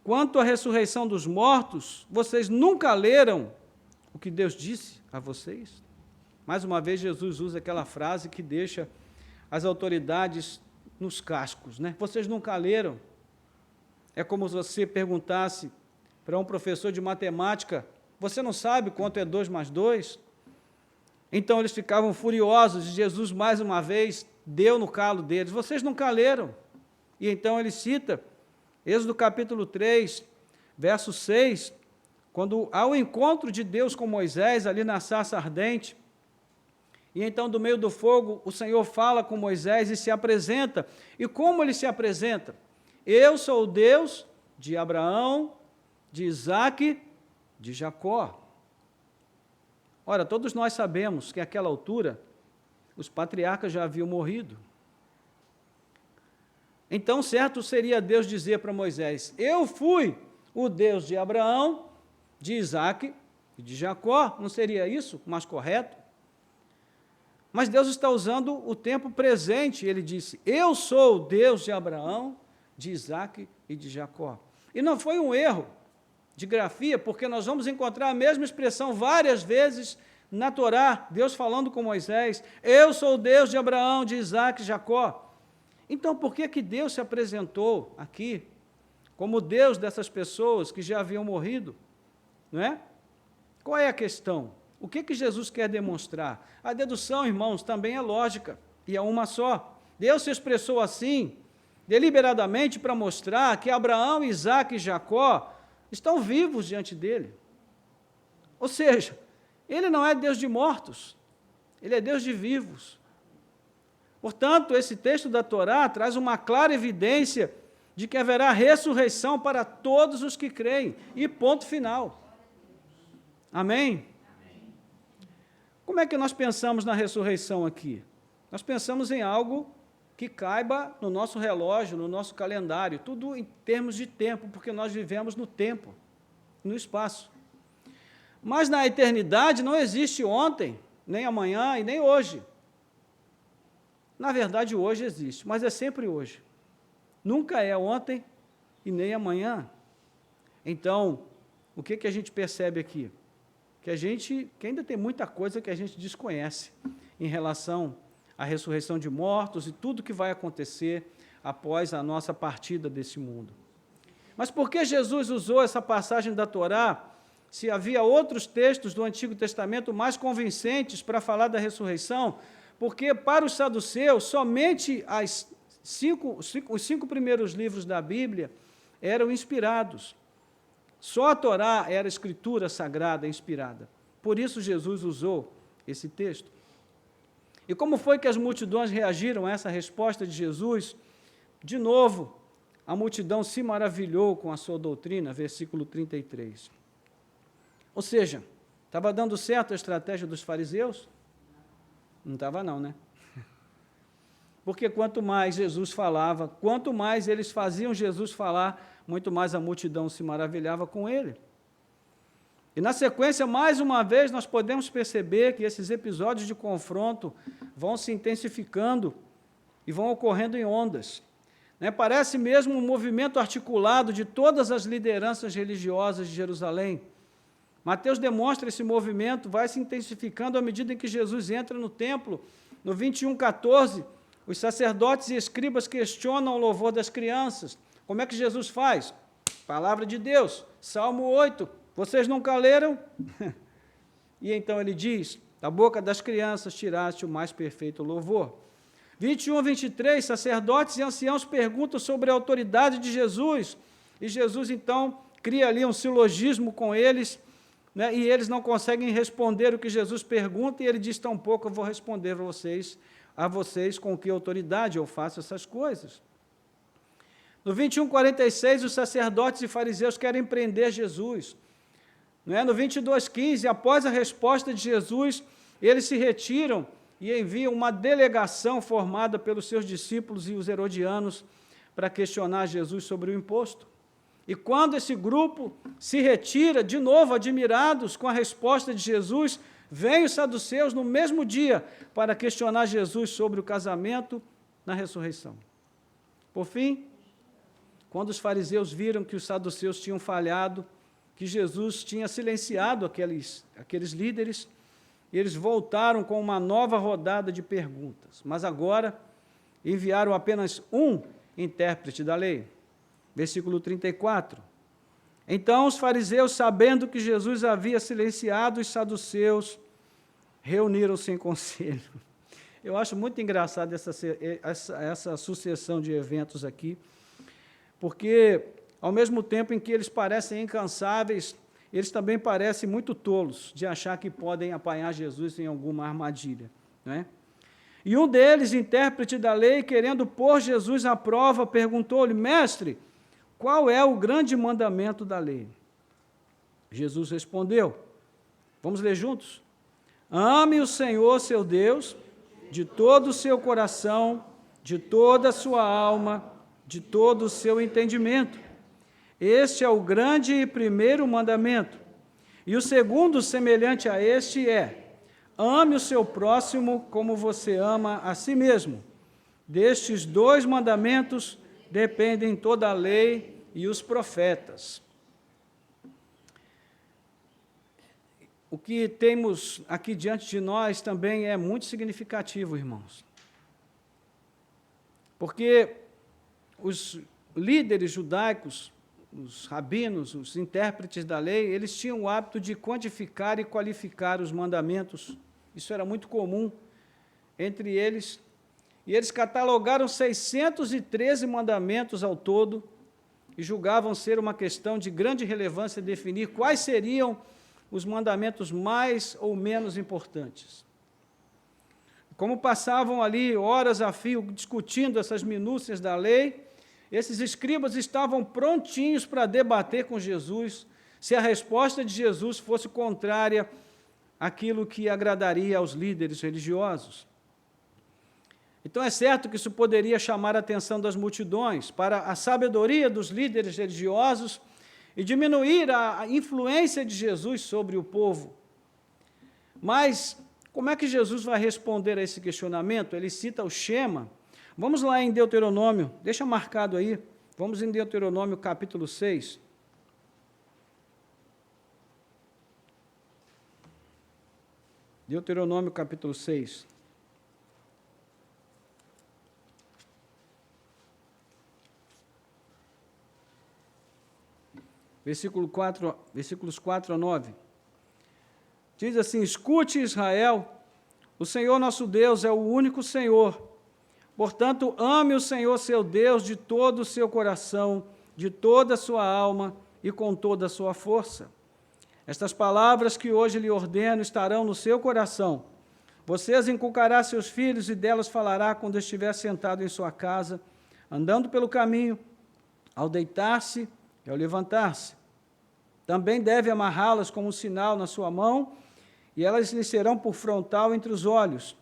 [SPEAKER 1] quanto à ressurreição dos mortos, vocês nunca leram o que Deus disse a vocês? Mais uma vez, Jesus usa aquela frase que deixa as autoridades nos cascos, né? Vocês nunca leram? É como se você perguntasse para um professor de matemática: você não sabe quanto é 2 mais 2? Então eles ficavam furiosos e Jesus, mais uma vez, deu no calo deles: vocês nunca leram? E então ele cita Êxodo capítulo 3, verso 6, quando há o encontro de Deus com Moisés ali na sarça ardente, e então do meio do fogo o Senhor fala com Moisés e se apresenta. E como ele se apresenta? Eu sou o Deus de Abraão, de Isaque, de Jacó. Ora, todos nós sabemos que àquela altura os patriarcas já haviam morrido. Então, certo seria Deus dizer para Moisés: eu fui o Deus de Abraão, de Isaque e de Jacó. Não seria isso mais correto? Mas Deus está usando o tempo presente. Ele disse: eu sou o Deus de Abraão, de Isaque e de Jacó. E não foi um erro de grafia, porque nós vamos encontrar a mesma expressão várias vezes na Torá, Deus falando com Moisés: eu sou o Deus de Abraão, de Isaque e Jacó. Então, por que Deus se apresentou aqui como Deus dessas pessoas que já haviam morrido? Não é? Qual é a questão? O que Jesus quer demonstrar? A dedução, irmãos, também é lógica, e é uma só. Deus se expressou assim, deliberadamente, para mostrar que Abraão, Isaque e Jacó estão vivos diante dele. Ou seja, ele não é Deus de mortos, ele é Deus de vivos. Portanto, esse texto da Torá traz uma clara evidência de que haverá ressurreição para todos os que creem, e ponto final. Amém? Como é que nós pensamos na ressurreição aqui? Nós pensamos em algo que caiba no nosso relógio, no nosso calendário, tudo em termos de tempo, porque nós vivemos no tempo, no espaço. Mas na eternidade não existe ontem, nem amanhã e nem hoje. Na verdade, hoje existe, mas é sempre hoje. Nunca é ontem e nem amanhã. Então, o que a gente percebe aqui? Que ainda tem muita coisa que a gente desconhece em relação à ressurreição de mortos e tudo que vai acontecer após a nossa partida desse mundo. Mas por que Jesus usou essa passagem da Torá, se havia outros textos do Antigo Testamento mais convincentes para falar da ressurreição? Porque para os saduceus, somente os 5 primeiros livros da Bíblia eram inspirados. Só a Torá era a escritura sagrada inspirada. Por isso Jesus usou esse texto. E como foi que as multidões reagiram a essa resposta de Jesus? De novo, a multidão se maravilhou com a sua doutrina, versículo 33. Ou seja, estava dando certo a estratégia dos fariseus? Não estava não, né? Porque quanto mais Jesus falava, quanto mais eles faziam Jesus falar, muito mais a multidão se maravilhava com ele. E na sequência, mais uma vez, nós podemos perceber que esses episódios de confronto vão se intensificando e vão ocorrendo em ondas. Parece mesmo um movimento articulado de todas as lideranças religiosas de Jerusalém. Mateus demonstra esse movimento, vai se intensificando à medida em que Jesus entra no templo. No 21:14, os sacerdotes e escribas questionam o louvor das crianças. Como é que Jesus faz? Palavra de Deus, Salmo 8, vocês nunca leram? E então ele diz: da boca das crianças tiraste o mais perfeito louvor. 21:23, sacerdotes e anciãos perguntam sobre a autoridade de Jesus, e Jesus então cria ali um silogismo com eles, e eles não conseguem responder o que Jesus pergunta, e ele diz: tampouco eu vou responder a vocês com que autoridade eu faço essas coisas. No 21:46, os sacerdotes e fariseus querem prender Jesus. No 22:15, após a resposta de Jesus, eles se retiram e envia uma delegação formada pelos seus discípulos e os herodianos para questionar Jesus sobre o imposto. E quando esse grupo se retira, de novo admirados com a resposta de Jesus, vêm os saduceus no mesmo dia para questionar Jesus sobre o casamento na ressurreição. Por fim, quando os fariseus viram que os saduceus tinham falhado, que Jesus tinha silenciado aqueles líderes, eles voltaram com uma nova rodada de perguntas, mas agora enviaram apenas um intérprete da lei. Versículo 34. Então os fariseus, sabendo que Jesus havia silenciado os saduceus, reuniram-se em conselho. Eu acho muito engraçado essa sucessão de eventos aqui, porque, ao mesmo tempo em que eles parecem incansáveis, eles também parecem muito tolos de achar que podem apanhar Jesus em alguma armadilha, não é? E um deles, intérprete da lei, querendo pôr Jesus à prova, perguntou-lhe: Mestre, qual é o grande mandamento da lei? Jesus respondeu, vamos ler juntos? Ame o Senhor, seu Deus, de todo o seu coração, de toda a sua alma, de todo o seu entendimento. Este é o grande e primeiro mandamento. E o segundo, semelhante a este, é: ame o seu próximo como você ama a si mesmo. Destes dois mandamentos dependem toda a lei e os profetas. O que temos aqui diante de nós também é muito significativo, irmãos. Porque os líderes judaicos, os rabinos, os intérpretes da lei, eles tinham o hábito de quantificar e qualificar os mandamentos. Isso era muito comum entre eles. E eles catalogaram 613 mandamentos ao todo e julgavam ser uma questão de grande relevância definir quais seriam os mandamentos mais ou menos importantes. Como passavam ali horas a fio discutindo essas minúcias da lei, esses escribas estavam prontinhos para debater com Jesus se a resposta de Jesus fosse contrária àquilo que agradaria aos líderes religiosos. Então é certo que isso poderia chamar a atenção das multidões para a sabedoria dos líderes religiosos e diminuir a influência de Jesus sobre o povo. Mas como é que Jesus vai responder a esse questionamento? Ele cita o Shema. Vamos lá em Deuteronômio, deixa marcado aí, vamos em Deuteronômio capítulo 6. Deuteronômio capítulo 6. Versículos 4 a 9. Diz assim: Escute, Israel, o Senhor nosso Deus é o único Senhor. Portanto, ame o Senhor seu Deus de todo o seu coração, de toda a sua alma e com toda a sua força. Estas palavras que hoje lhe ordeno estarão no seu coração. Você as inculcará a seus filhos e delas falará quando estiver sentado em sua casa, andando pelo caminho, ao deitar-se e ao levantar-se. Também deve amarrá-las como um sinal na sua mão, e elas lhe serão por frontal entre os olhos,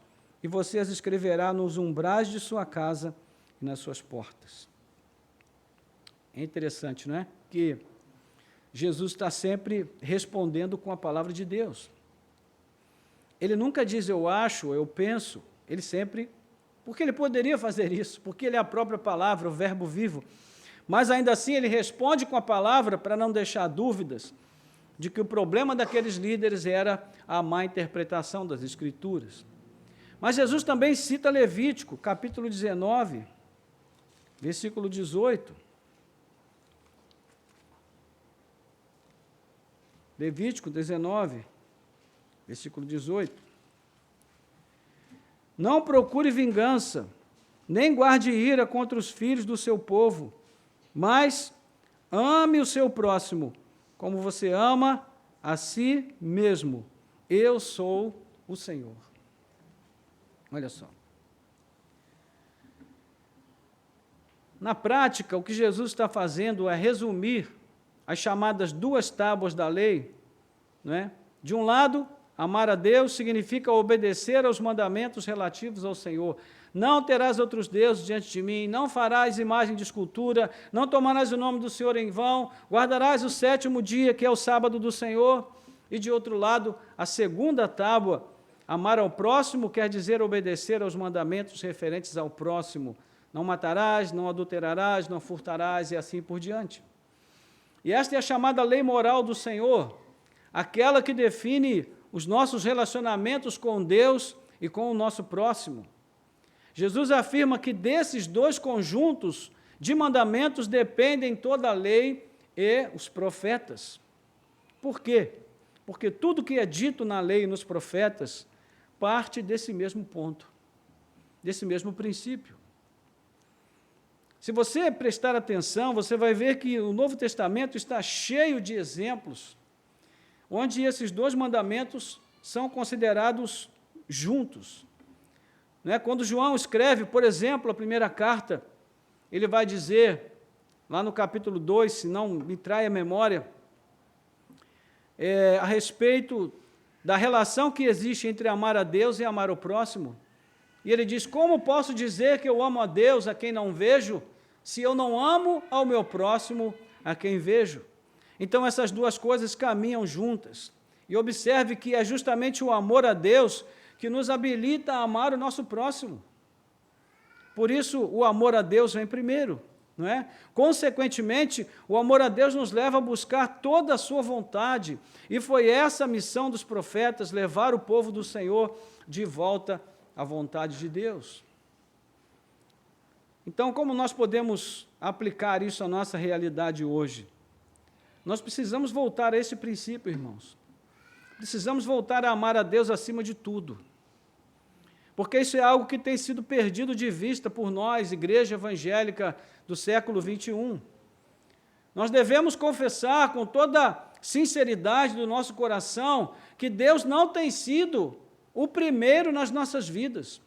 [SPEAKER 1] e você as escreverá nos umbrais de sua casa e nas suas portas. É interessante, não é? Que Jesus está sempre respondendo com a palavra de Deus. Ele nunca diz eu acho, eu penso, ele sempre, porque ele poderia fazer isso, porque ele é a própria palavra, o verbo vivo, mas ainda assim ele responde com a palavra para não deixar dúvidas de que o problema daqueles líderes era a má interpretação das Escrituras. Mas Jesus também cita Levítico, capítulo 19, versículo 18. Levítico 19, versículo 18. Não procure vingança, nem guarde ira contra os filhos do seu povo, mas ame o seu próximo, como você ama a si mesmo. Eu sou o Senhor. Olha só. Na prática, o que Jesus está fazendo é resumir as chamadas duas tábuas da lei, não é? De um lado, Amar a Deus significa obedecer aos mandamentos relativos ao Senhor. Não terás outros deuses diante de mim, não farás imagem de escultura, não tomarás o nome do Senhor em vão, guardarás o 7º dia, que é o sábado do Senhor. E de outro lado, a segunda tábua, amar ao próximo quer dizer obedecer aos mandamentos referentes ao próximo. Não matarás, não adulterarás, não furtarás e assim por diante. E esta é a chamada lei moral do Senhor, aquela que define os nossos relacionamentos com Deus e com o nosso próximo. Jesus afirma que desses dois conjuntos de mandamentos dependem toda a lei e os profetas. Por quê? Porque tudo que é dito na lei e nos profetas parte desse mesmo ponto, desse mesmo princípio. Se você prestar atenção, você vai ver que o Novo Testamento está cheio de exemplos onde esses dois mandamentos são considerados juntos. Quando João escreve, por exemplo, a primeira carta, ele vai dizer, lá no capítulo 2, se não me trai a memória, a respeito da relação que existe entre amar a Deus e amar o próximo. E ele diz, como posso dizer que eu amo a Deus a quem não vejo, se eu não amo ao meu próximo a quem vejo? Então, essas duas coisas caminham juntas. E observe que é justamente o amor a Deus que nos habilita a amar o nosso próximo. Por isso, o amor a Deus vem primeiro, não é? Consequentemente, o amor a Deus nos leva a buscar toda a sua vontade. E foi essa a missão dos profetas, levar o povo do Senhor de volta à vontade de Deus. Então, como nós podemos aplicar isso à nossa realidade hoje? Nós precisamos voltar a esse princípio, irmãos. Precisamos voltar a amar a Deus acima de tudo. Porque isso é algo que tem sido perdido de vista por nós, igreja evangélica do século 21. Nós devemos confessar com toda sinceridade do nosso coração que Deus não tem sido o primeiro nas nossas vidas.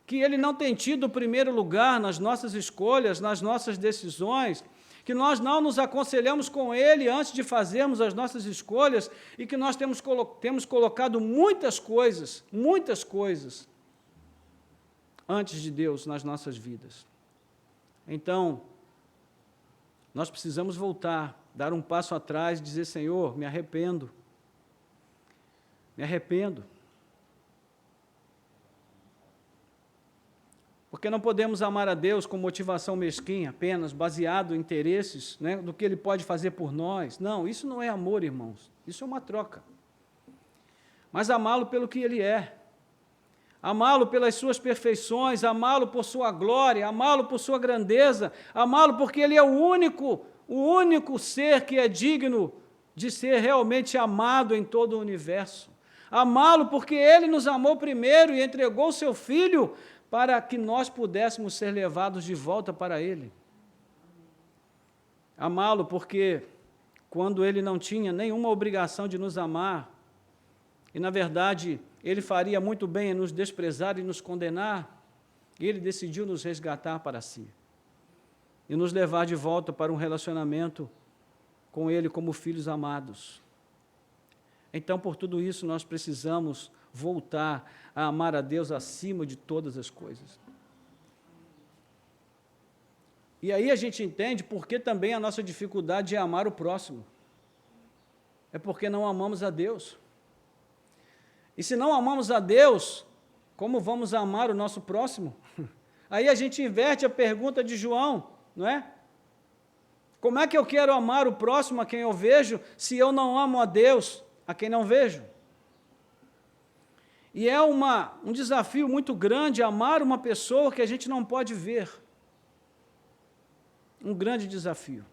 [SPEAKER 1] Que Ele não tem tido o primeiro lugar nas nossas escolhas, nas nossas decisões, que nós não nos aconselhamos com Ele antes de fazermos as nossas escolhas e que nós temos colocado muitas coisas antes de Deus nas nossas vidas. Então, nós precisamos voltar, dar um passo atrás e dizer, Senhor, me arrependo. Porque não podemos amar a Deus com motivação mesquinha, apenas baseado em interesses, do que Ele pode fazer por nós. Não, isso não é amor, irmãos. Isso é uma troca. Mas amá-lo pelo que Ele é. Amá-lo pelas suas perfeições, amá-lo por sua glória, amá-lo por sua grandeza, amá-lo porque Ele é o único ser que é digno de ser realmente amado em todo o universo. Amá-lo porque Ele nos amou primeiro e entregou o Seu Filho para que nós pudéssemos ser levados de volta para Ele. Amá-lo porque, quando Ele não tinha nenhuma obrigação de nos amar, e, na verdade, Ele faria muito bem em nos desprezar e nos condenar, Ele decidiu nos resgatar para si, e nos levar de volta para um relacionamento com Ele como filhos amados. Então, por tudo isso, nós precisamos voltar a amar a Deus acima de todas as coisas. E aí a gente entende por que também a nossa dificuldade é amar o próximo. É porque não amamos a Deus. E se não amamos a Deus, como vamos amar o nosso próximo? Aí a gente inverte a pergunta de João, não é? Como é que eu quero amar o próximo a quem eu vejo, se eu não amo a Deus a quem não vejo? E é um desafio muito grande amar uma pessoa que a gente não pode ver. Um grande desafio.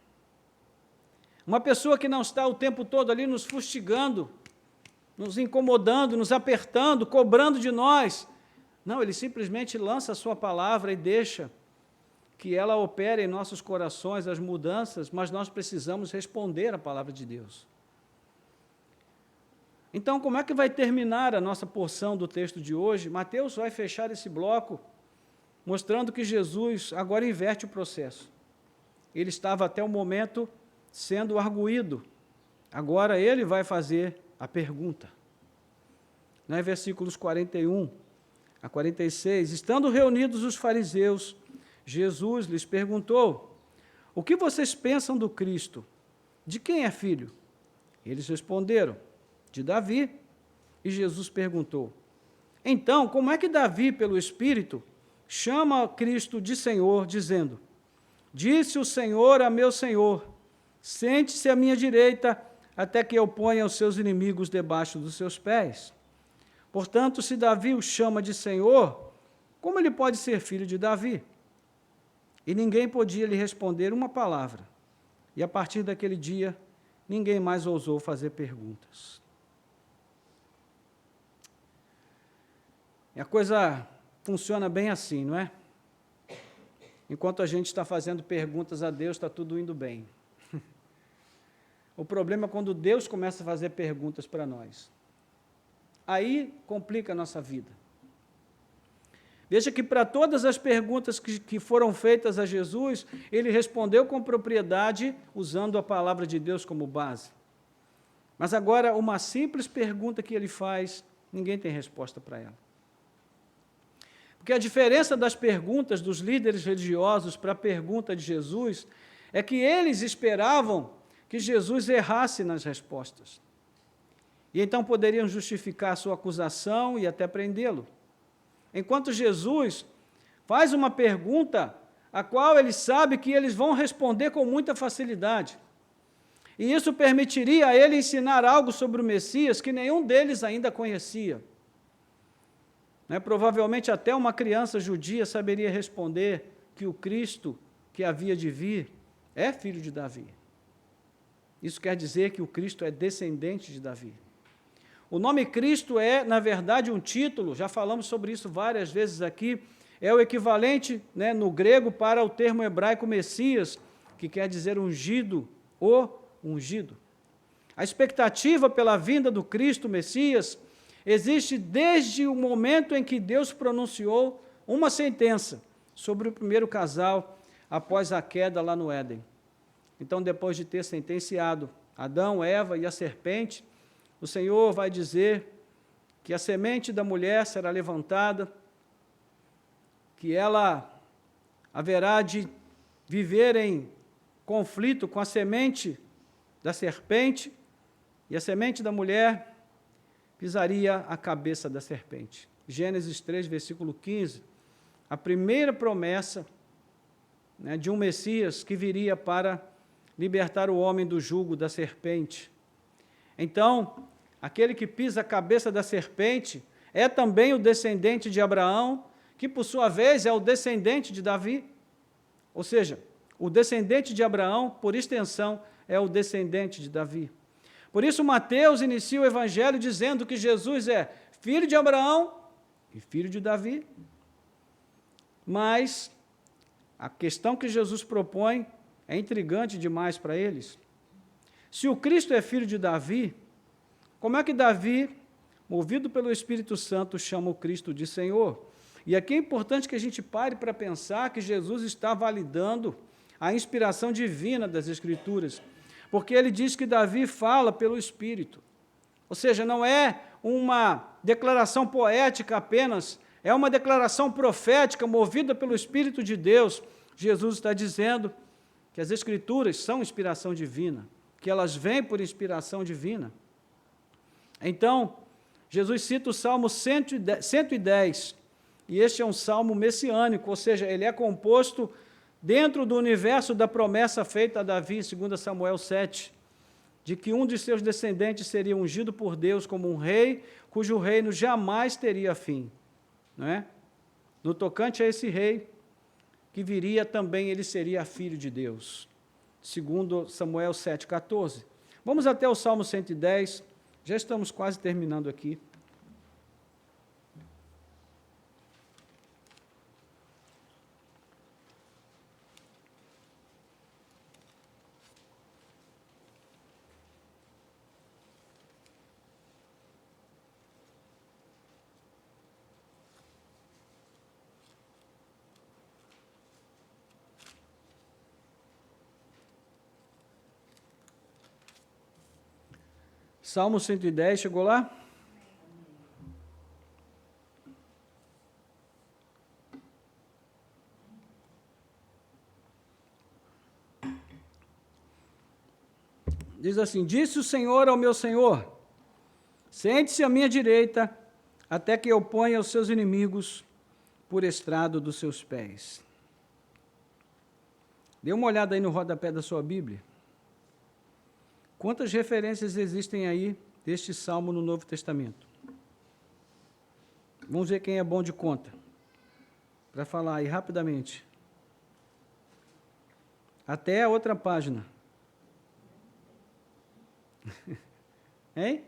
[SPEAKER 1] Uma pessoa que não está o tempo todo ali nos fustigando, nos incomodando, nos apertando, cobrando de nós. Não, Ele simplesmente lança a sua palavra e deixa que ela opere em nossos corações as mudanças, mas nós precisamos responder à palavra de Deus. Então, como é que vai terminar a nossa porção do texto de hoje? Mateus vai fechar esse bloco mostrando que Jesus agora inverte o processo. Ele estava até o momento sendo arguído. Agora ele vai fazer a pergunta. né, versículos 41 a 46, estando reunidos os fariseus, Jesus lhes perguntou, o que vocês pensam do Cristo? De quem é filho? Eles responderam, de Davi. E Jesus perguntou, então, como é que Davi, pelo Espírito, chama Cristo de Senhor, dizendo, disse o Senhor a meu Senhor, sente-se à minha direita, até que eu ponha os seus inimigos debaixo dos seus pés. Portanto, se Davi o chama de Senhor, como ele pode ser filho de Davi? E ninguém podia lhe responder uma palavra. E a partir daquele dia, ninguém mais ousou fazer perguntas. E a coisa funciona bem assim, não é? Enquanto a gente está fazendo perguntas a Deus, está tudo indo bem. O problema é quando Deus começa a fazer perguntas para nós. Aí complica a nossa vida. Veja que para todas as perguntas que foram feitas a Jesus, ele respondeu com propriedade, usando a palavra de Deus como base. Mas agora, uma simples pergunta que ele faz, ninguém tem resposta para ela. Porque a diferença das perguntas dos líderes religiosos para a pergunta de Jesus é que eles esperavam que Jesus errasse nas respostas. E então poderiam justificar a sua acusação e até prendê-lo. Enquanto Jesus faz uma pergunta a qual ele sabe que eles vão responder com muita facilidade. E isso permitiria a ele ensinar algo sobre o Messias que nenhum deles ainda conhecia. Provavelmente até uma criança judia saberia responder que o Cristo que havia de vir é filho de Davi. Isso quer dizer que o Cristo é descendente de Davi. O nome Cristo é, na verdade, um título, já falamos sobre isso várias vezes aqui, é o equivalente, no grego para o termo hebraico Messias, que quer dizer ungido, o ungido. A expectativa pela vinda do Cristo Messias existe desde o momento em que Deus pronunciou uma sentença sobre o primeiro casal após a queda lá no Éden. Então, depois de ter sentenciado Adão, Eva e a serpente, o Senhor vai dizer que a semente da mulher será levantada, que ela haverá de viver em conflito com a semente da serpente, e a semente da mulher pisaria a cabeça da serpente. Gênesis 3, versículo 15, a primeira promessa de um Messias que viria para libertar o homem do jugo da serpente. Então, aquele que pisa a cabeça da serpente é também o descendente de Abraão, que por sua vez é o descendente de Davi. Ou seja, o descendente de Abraão, por extensão, é o descendente de Davi. Por isso, Mateus inicia o evangelho dizendo que Jesus é filho de Abraão e filho de Davi. Mas a questão que Jesus propõe é intrigante demais para eles. Se o Cristo é filho de Davi, como é que Davi, movido pelo Espírito Santo, chama o Cristo de Senhor? E aqui é importante que a gente pare para pensar que Jesus está validando a inspiração divina das Escrituras, porque ele diz que Davi fala pelo Espírito. Ou seja, não é uma declaração poética apenas, é uma declaração profética movida pelo Espírito de Deus. Jesus está dizendo que as Escrituras são inspiração divina, que elas vêm por inspiração divina. Então, Jesus cita o Salmo 110, e este é um salmo messiânico, ou seja, ele é composto dentro do universo da promessa feita a Davi, 2 Samuel 7, de que um de seus descendentes seria ungido por Deus como um rei, cujo reino jamais teria fim. Não é? No tocante a esse rei, que viria também, ele seria filho de Deus. 2 Samuel 7,14. Vamos até o Salmo 110, já estamos quase terminando aqui. Salmo 110, chegou lá? Diz assim: disse o Senhor ao meu Senhor, sente-se à minha direita, até que eu ponha os seus inimigos por estrado dos seus pés. Dê uma olhada aí no rodapé da sua Bíblia. Quantas referências existem aí deste salmo no Novo Testamento? Vamos ver quem é bom de conta, para falar aí rapidamente. Até a outra página. Hein?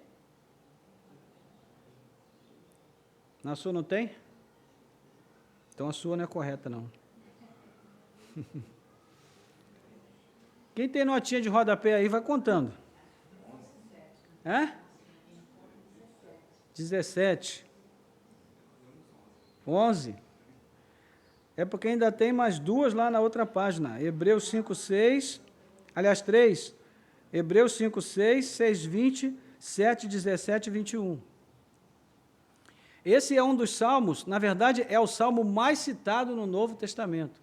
[SPEAKER 1] Na sua não tem? Então a sua não é correta, não. Quem tem notinha de rodapé aí, vai contando. 17. 11. É porque ainda tem mais duas lá na outra página. Hebreus 5, 6. Aliás, 3. Hebreus 5, 6, 6, 20, 7, 17 e 21. Esse é um dos salmos, na verdade, é o salmo mais citado no Novo Testamento.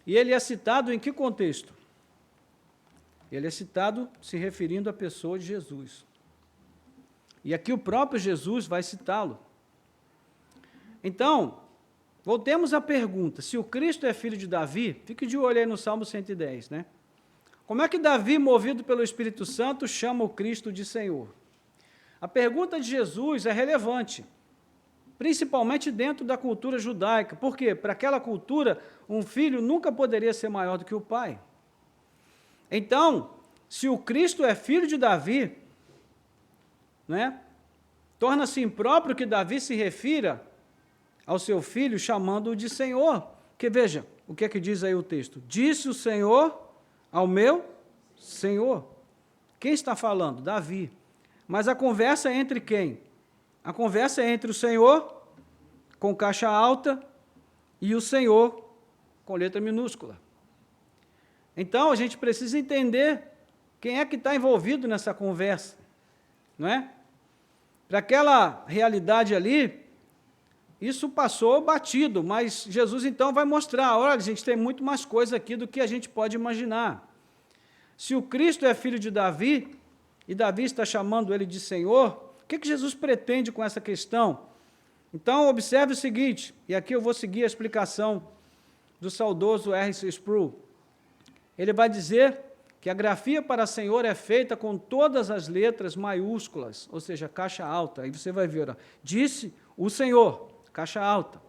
[SPEAKER 1] E ele é citado em que contexto? Ele é citado se referindo à pessoa de Jesus. E aqui o próprio Jesus vai citá-lo. Então, voltemos à pergunta: se o Cristo é filho de Davi, fique de olho aí no Salmo 110, né? Como é que Davi, movido pelo Espírito Santo, chama o Cristo de Senhor? A pergunta de Jesus é relevante, principalmente dentro da cultura judaica. Por quê? Para aquela cultura, um filho nunca poderia ser maior do que o pai. Então, se o Cristo é filho de Davi, né, torna-se impróprio que Davi se refira ao seu filho chamando-o de Senhor. Porque veja, o que é que diz aí o texto? Disse o Senhor ao meu Senhor. Quem está falando? Davi. Mas a conversa é entre quem? A conversa é entre o Senhor, com caixa alta, e o Senhor, com letra minúscula. Então, a gente precisa entender quem é que está envolvido nessa conversa, não é? Para aquela realidade ali, isso passou batido, mas Jesus então vai mostrar: olha, a gente tem muito mais coisa aqui do que a gente pode imaginar. Se o Cristo é filho de Davi, e Davi está chamando ele de Senhor, o que Jesus pretende com essa questão? Então, observe o seguinte, e aqui eu vou seguir a explicação do saudoso R.C. Sproul. Ele vai dizer que a grafia para Senhor é feita com todas as letras maiúsculas, ou seja, caixa alta. Aí você vai ver, ó, disse o Senhor, caixa alta.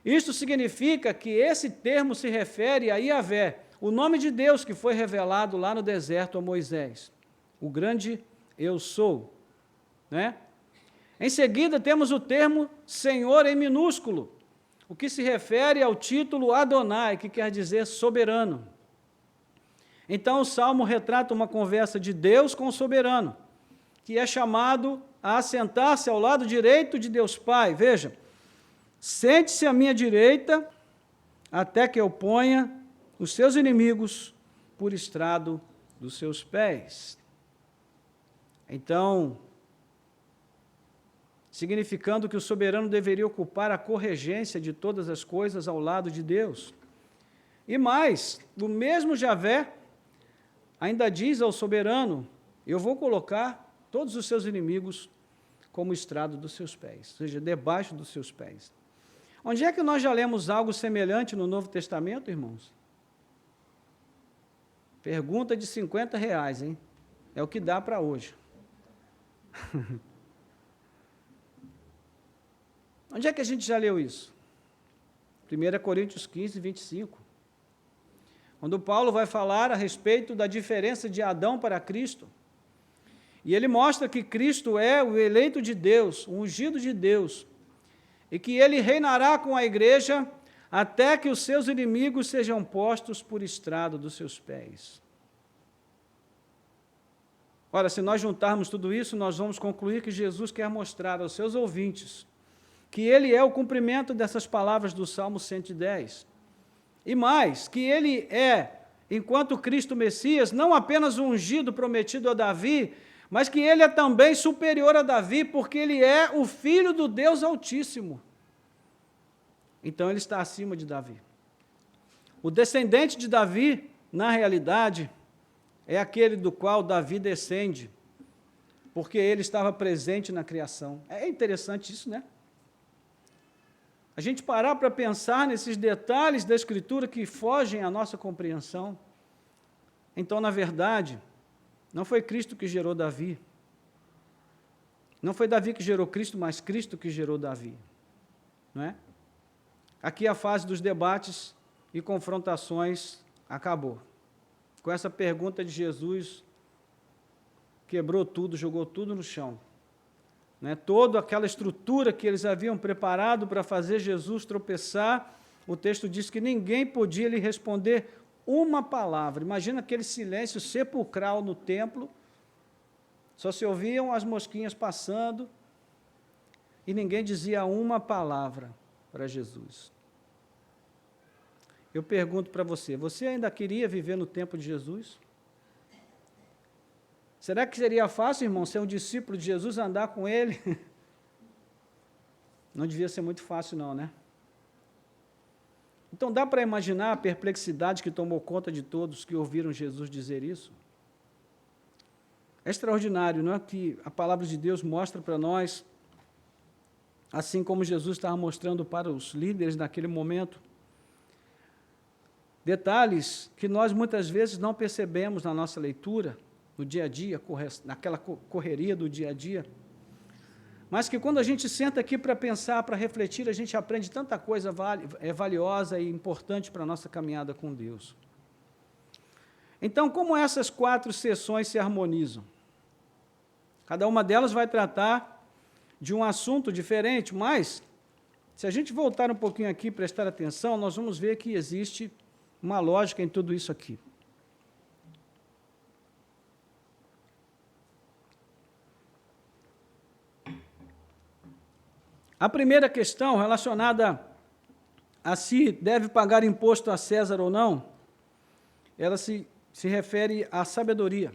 [SPEAKER 1] Isto significa que esse termo se refere a Yahvé, o nome de Deus que foi revelado lá no deserto a Moisés, o grande eu sou, né? Em seguida, temos o termo Senhor em minúsculo, o que se refere ao título Adonai, que quer dizer soberano. Então, o Salmo retrata uma conversa de Deus com o soberano, que é chamado a assentar-se ao lado direito de Deus Pai. Veja, sente-se à minha direita, até que eu ponha os seus inimigos por estrado dos seus pés. Então, significando que o soberano deveria ocupar a corregência de todas as coisas ao lado de Deus. E mais, o mesmo Yahvé ainda diz ao soberano: eu vou colocar todos os seus inimigos como estrado dos seus pés, ou seja, debaixo dos seus pés. Onde é que nós já lemos algo semelhante no Novo Testamento, irmãos? Pergunta de R$50, hein? É o que dá para hoje. Onde é que a gente já leu isso? 1 Coríntios 15, 25. Quando Paulo vai falar a respeito da diferença de Adão para Cristo. E ele mostra que Cristo é o eleito de Deus, o ungido de Deus, e que ele reinará com a igreja até que os seus inimigos sejam postos por estrado dos seus pés. Ora, se nós juntarmos tudo isso, nós vamos concluir que Jesus quer mostrar aos seus ouvintes que ele é o cumprimento dessas palavras do Salmo 110. E mais, que ele é, enquanto Cristo Messias, não apenas o ungido prometido a Davi, mas que ele é também superior a Davi, porque ele é o Filho do Deus Altíssimo. Então ele está acima de Davi. O descendente de Davi, na realidade, é aquele do qual Davi descende, porque ele estava presente na criação. É interessante isso, né? A gente parar para pensar nesses detalhes da Escritura que fogem à nossa compreensão. Então, na verdade, não foi Cristo que gerou Davi. Não foi Davi que gerou Cristo, mas Cristo que gerou Davi. Não é? Aqui a fase dos debates e confrontações acabou. Com essa pergunta de Jesus, quebrou tudo, jogou tudo no chão. Né? Toda aquela estrutura que eles haviam preparado para fazer Jesus tropeçar, o texto diz que ninguém podia lhe responder uma palavra. Imagina aquele silêncio sepulcral no templo, só se ouviam as mosquinhas passando e ninguém dizia uma palavra para Jesus. Eu pergunto para você, você ainda queria viver no tempo de Jesus? Será que seria fácil, irmão, ser um discípulo de Jesus, andar com ele? Não devia ser muito fácil, não, né? Então, dá para imaginar a perplexidade que tomou conta de todos que ouviram Jesus dizer isso? É extraordinário, não é? Que a palavra de Deus mostra para nós, assim como Jesus estava mostrando para os líderes naquele momento, detalhes que nós muitas vezes não percebemos na nossa leitura, no dia a dia, naquela correria do dia a dia, mas que quando a gente senta aqui para pensar, para refletir, a gente aprende tanta coisa valiosa e importante para a nossa caminhada com Deus. Então, como essas 4 sessões se harmonizam? Cada uma delas vai tratar de um assunto diferente, mas, se a gente voltar um pouquinho aqui e prestar atenção, nós vamos ver que existe uma lógica em tudo isso aqui. A primeira questão, relacionada a se deve pagar imposto a César ou não, ela se refere à sabedoria.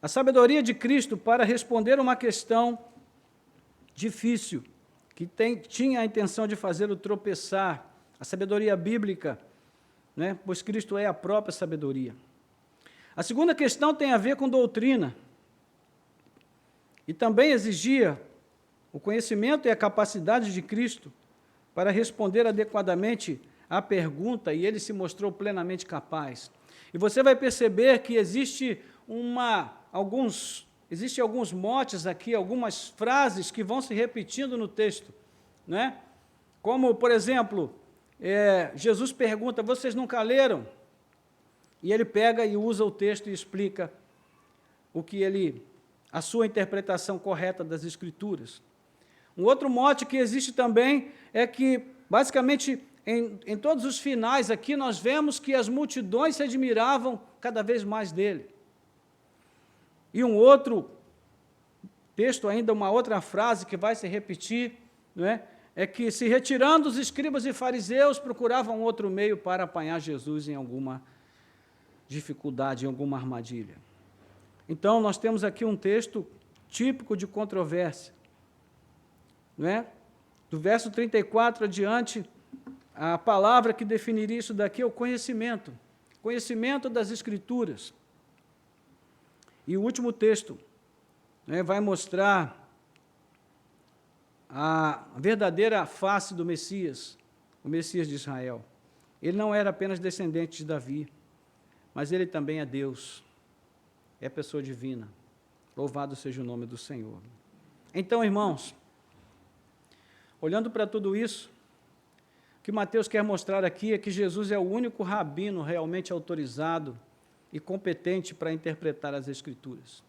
[SPEAKER 1] A sabedoria de Cristo para responder uma questão difícil, que tinha a intenção de fazê-lo tropeçar, a sabedoria bíblica, né? Pois Cristo é a própria sabedoria. A segunda questão tem a ver com doutrina, e também exigia o conhecimento e a capacidade de Cristo para responder adequadamente à pergunta, e ele se mostrou plenamente capaz. E você vai perceber que existem alguns motes aqui, algumas frases que vão se repetindo no texto, né? Como, por exemplo, Jesus pergunta, vocês nunca leram? E ele pega e usa o texto e explica a sua interpretação correta das Escrituras. Um outro mote que existe também é que, basicamente, em todos os finais aqui, nós vemos que as multidões se admiravam cada vez mais dele. E um outro texto ainda, uma outra frase que vai se repetir, não é? É que, se retirando os escribas e fariseus, procuravam outro meio para apanhar Jesus em alguma dificuldade, em alguma armadilha. Então, nós temos aqui um texto típico de controvérsia. Não é? Do verso 34 adiante, a palavra que definiria isso daqui é o conhecimento das Escrituras. E o último texto, né, vai mostrar a verdadeira face do Messias, o Messias de Israel. Ele não era apenas descendente de Davi, mas ele também é Deus, é pessoa divina. Louvado seja o nome do Senhor. Então, irmãos, olhando para tudo isso, o que Mateus quer mostrar aqui é que Jesus é o único rabino realmente autorizado e competente para interpretar as Escrituras.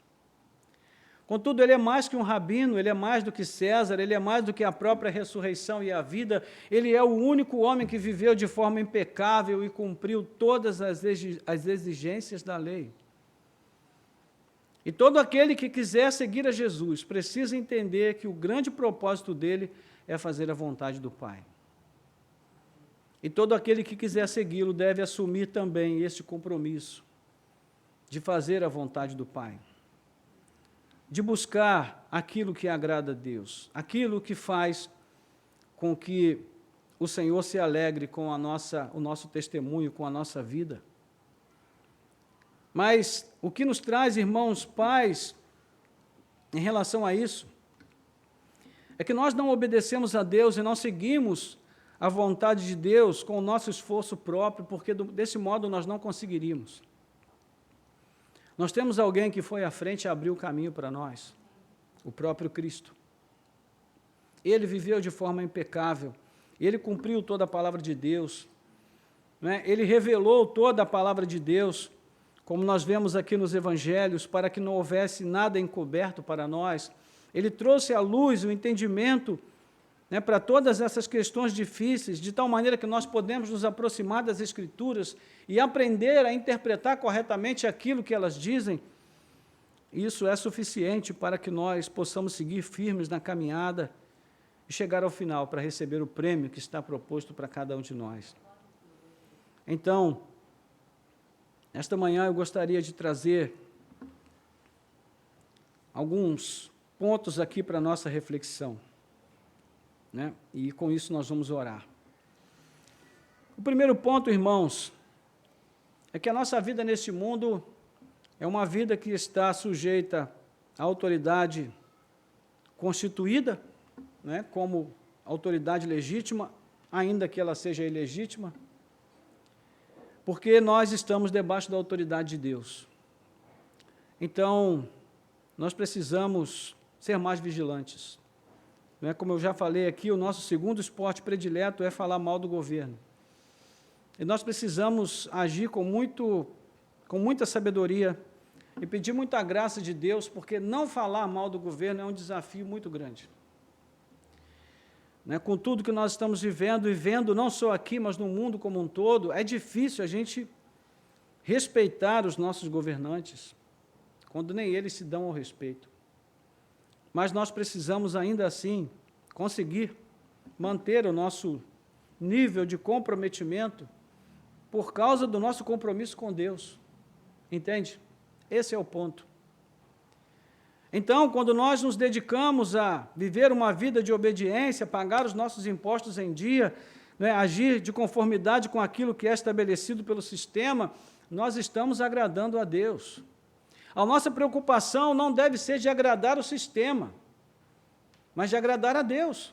[SPEAKER 1] Contudo, ele é mais que um rabino, ele é mais do que César, ele é mais do que a própria ressurreição e a vida, ele é o único homem que viveu de forma impecável e cumpriu todas as exigências da lei. E todo aquele que quiser seguir a Jesus precisa entender que o grande propósito dele é fazer a vontade do Pai. E todo aquele que quiser segui-lo deve assumir também este compromisso de fazer a vontade do Pai, de buscar aquilo que agrada a Deus, aquilo que faz com que o Senhor se alegre com o nosso testemunho, com a nossa vida. Mas o que nos traz, irmãos, paz, em relação a isso, é que nós não obedecemos a Deus e não seguimos a vontade de Deus com o nosso esforço próprio, porque desse modo nós não conseguiríamos. Nós temos alguém que foi à frente e abriu o caminho para nós, o próprio Cristo. Ele viveu de forma impecável, ele cumpriu toda a palavra de Deus, né? Ele revelou toda a palavra de Deus, como nós vemos aqui nos evangelhos, para que não houvesse nada encoberto para nós. Ele trouxe à luz o entendimento, né, para todas essas questões difíceis, de tal maneira que nós podemos nos aproximar das Escrituras e aprender a interpretar corretamente aquilo que elas dizem. Isso é suficiente para que nós possamos seguir firmes na caminhada e chegar ao final para receber o prêmio que está proposto para cada um de nós. Então, esta manhã eu gostaria de trazer alguns pontos aqui para a nossa reflexão, né? E com isso nós vamos orar. O primeiro ponto, irmãos, é que a nossa vida neste mundo é uma vida que está sujeita à autoridade constituída, né, como autoridade legítima, ainda que ela seja ilegítima, porque nós estamos debaixo da autoridade de Deus. Então, nós precisamos ser mais vigilantes. Não é, como eu já falei aqui, o nosso segundo esporte predileto é falar mal do governo. E nós precisamos agir com muita sabedoria e pedir muita graça de Deus, porque não falar mal do governo é um desafio muito grande. Né, com tudo que nós estamos vivendo e vendo, não só aqui, mas no mundo como um todo, é difícil a gente respeitar os nossos governantes, quando nem eles se dão ao respeito. Mas nós precisamos, ainda assim, conseguir manter o nosso nível de comprometimento por causa do nosso compromisso com Deus. Entende? Esse é o ponto. Então, quando nós nos dedicamos a viver uma vida de obediência, pagar os nossos impostos em dia, né, agir de conformidade com aquilo que é estabelecido pelo sistema, nós estamos agradando a Deus. A nossa preocupação não deve ser de agradar o sistema, mas de agradar a Deus.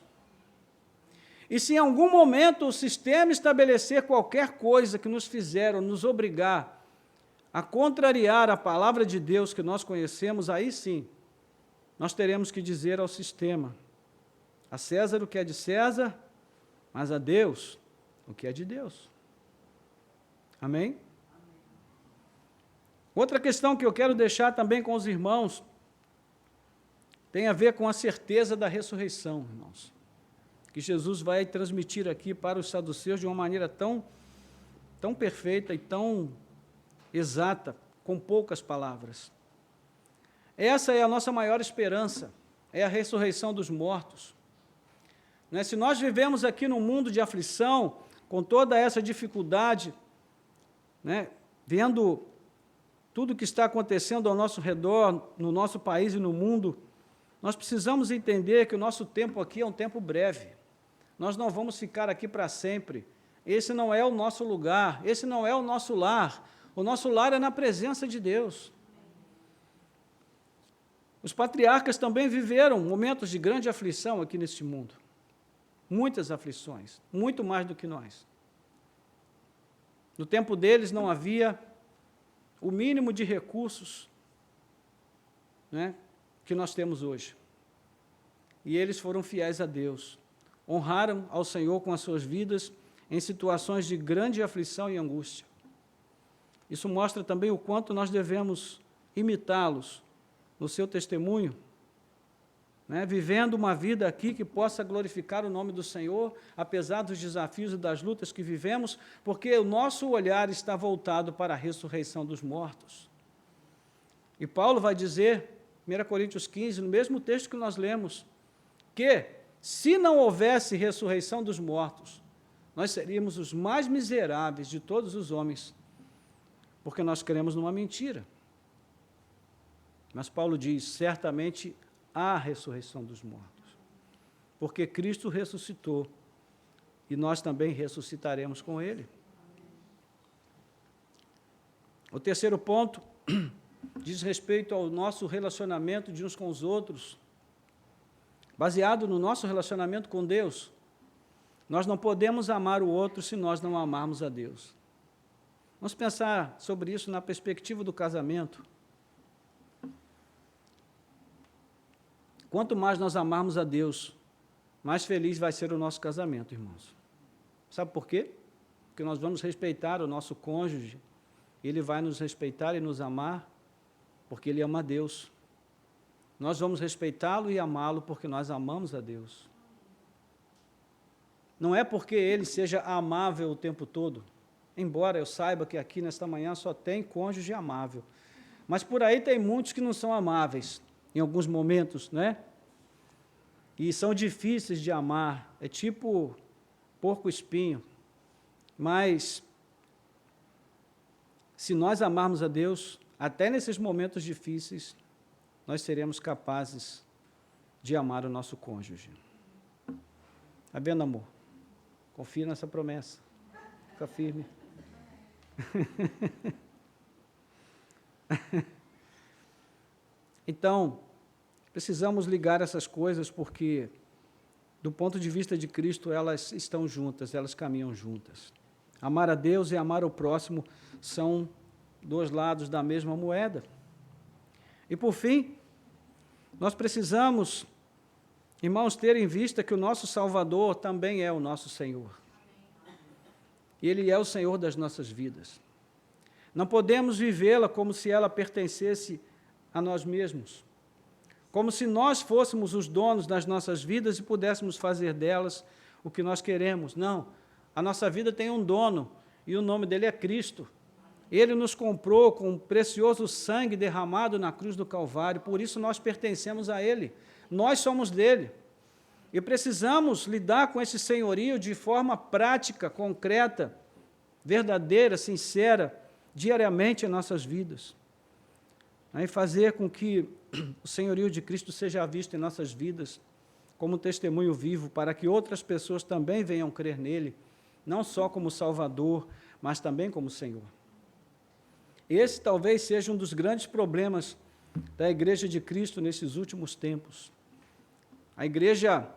[SPEAKER 1] E se em algum momento o sistema estabelecer qualquer coisa que nos fizer ou nos obrigar a contrariar a palavra de Deus que nós conhecemos, aí sim, nós teremos que dizer ao sistema: a César o que é de César, mas a Deus o que é de Deus. Amém? Outra questão que eu quero deixar também com os irmãos tem a ver com a certeza da ressurreição, irmãos, que Jesus vai transmitir aqui para os saduceus de uma maneira tão perfeita e tão exata, com poucas palavras. Essa é a nossa maior esperança, é a ressurreição dos mortos. Né? Se nós vivemos aqui num mundo de aflição, com toda essa dificuldade, né, vendo tudo o que está acontecendo ao nosso redor, no nosso país e no mundo, nós precisamos entender que o nosso tempo aqui é um tempo breve. Nós não vamos ficar aqui para sempre. Esse não é o nosso lugar, esse não é o nosso lar. O nosso lar é na presença de Deus. Os patriarcas também viveram momentos de grande aflição aqui neste mundo. Muitas aflições, muito mais do que nós. No tempo deles não havia o mínimo de recursos, né, que nós temos hoje. E eles foram fiéis a Deus, honraram ao Senhor com as suas vidas em situações de grande aflição e angústia. Isso mostra também o quanto nós devemos imitá-los no seu testemunho, né, vivendo uma vida aqui que possa glorificar o nome do Senhor, apesar dos desafios e das lutas que vivemos, porque o nosso olhar está voltado para a ressurreição dos mortos. E Paulo vai dizer, 1 Coríntios 15, no mesmo texto que nós lemos, que se não houvesse ressurreição dos mortos, nós seríamos os mais miseráveis de todos os homens, porque nós cremos numa mentira. Mas Paulo diz, certamente há ressurreição dos mortos, porque Cristo ressuscitou e nós também ressuscitaremos com Ele. O terceiro ponto diz respeito ao nosso relacionamento de uns com os outros, baseado no nosso relacionamento com Deus. Nós não podemos amar o outro se nós não amarmos a Deus. Vamos pensar sobre isso na perspectiva do casamento. Quanto mais nós amarmos a Deus, mais feliz vai ser o nosso casamento, irmãos. Sabe por quê? Porque nós vamos respeitar o nosso cônjuge, ele vai nos respeitar e nos amar, porque ele ama a Deus. Nós vamos respeitá-lo e amá-lo porque nós amamos a Deus. Não é porque ele seja amável o tempo todo, embora eu saiba que aqui nesta manhã só tem cônjuge amável, mas por aí tem muitos que não são amáveis, em alguns momentos, né? E são difíceis de amar, é tipo porco-espinho, mas se nós amarmos a Deus, até nesses momentos difíceis, nós seremos capazes de amar o nosso cônjuge. Está vendo, amor? Confia nessa promessa. Fica firme. Então, precisamos ligar essas coisas porque, do ponto de vista de Cristo, elas estão juntas, elas caminham juntas. Amar a Deus e amar o próximo são dois lados da mesma moeda. E, por fim, nós precisamos, irmãos, ter em vista que o nosso Salvador também é o nosso Senhor. Ele é o Senhor das nossas vidas. Não podemos vivê-la como se ela pertencesse a nós mesmos, como se nós fôssemos os donos das nossas vidas e pudéssemos fazer delas o que nós queremos. Não, a nossa vida tem um dono e o nome dele é Cristo. Ele nos comprou com um precioso sangue derramado na cruz do Calvário, por isso nós pertencemos a Ele, nós somos dele. E precisamos lidar com esse senhorio de forma prática, concreta, verdadeira, sincera, diariamente em nossas vidas. E fazer com que o senhorio de Cristo seja visto em nossas vidas como um testemunho vivo, para que outras pessoas também venham crer nele, não só como Salvador, mas também como Senhor. Esse talvez seja um dos grandes problemas da Igreja de Cristo nesses últimos tempos. A Igreja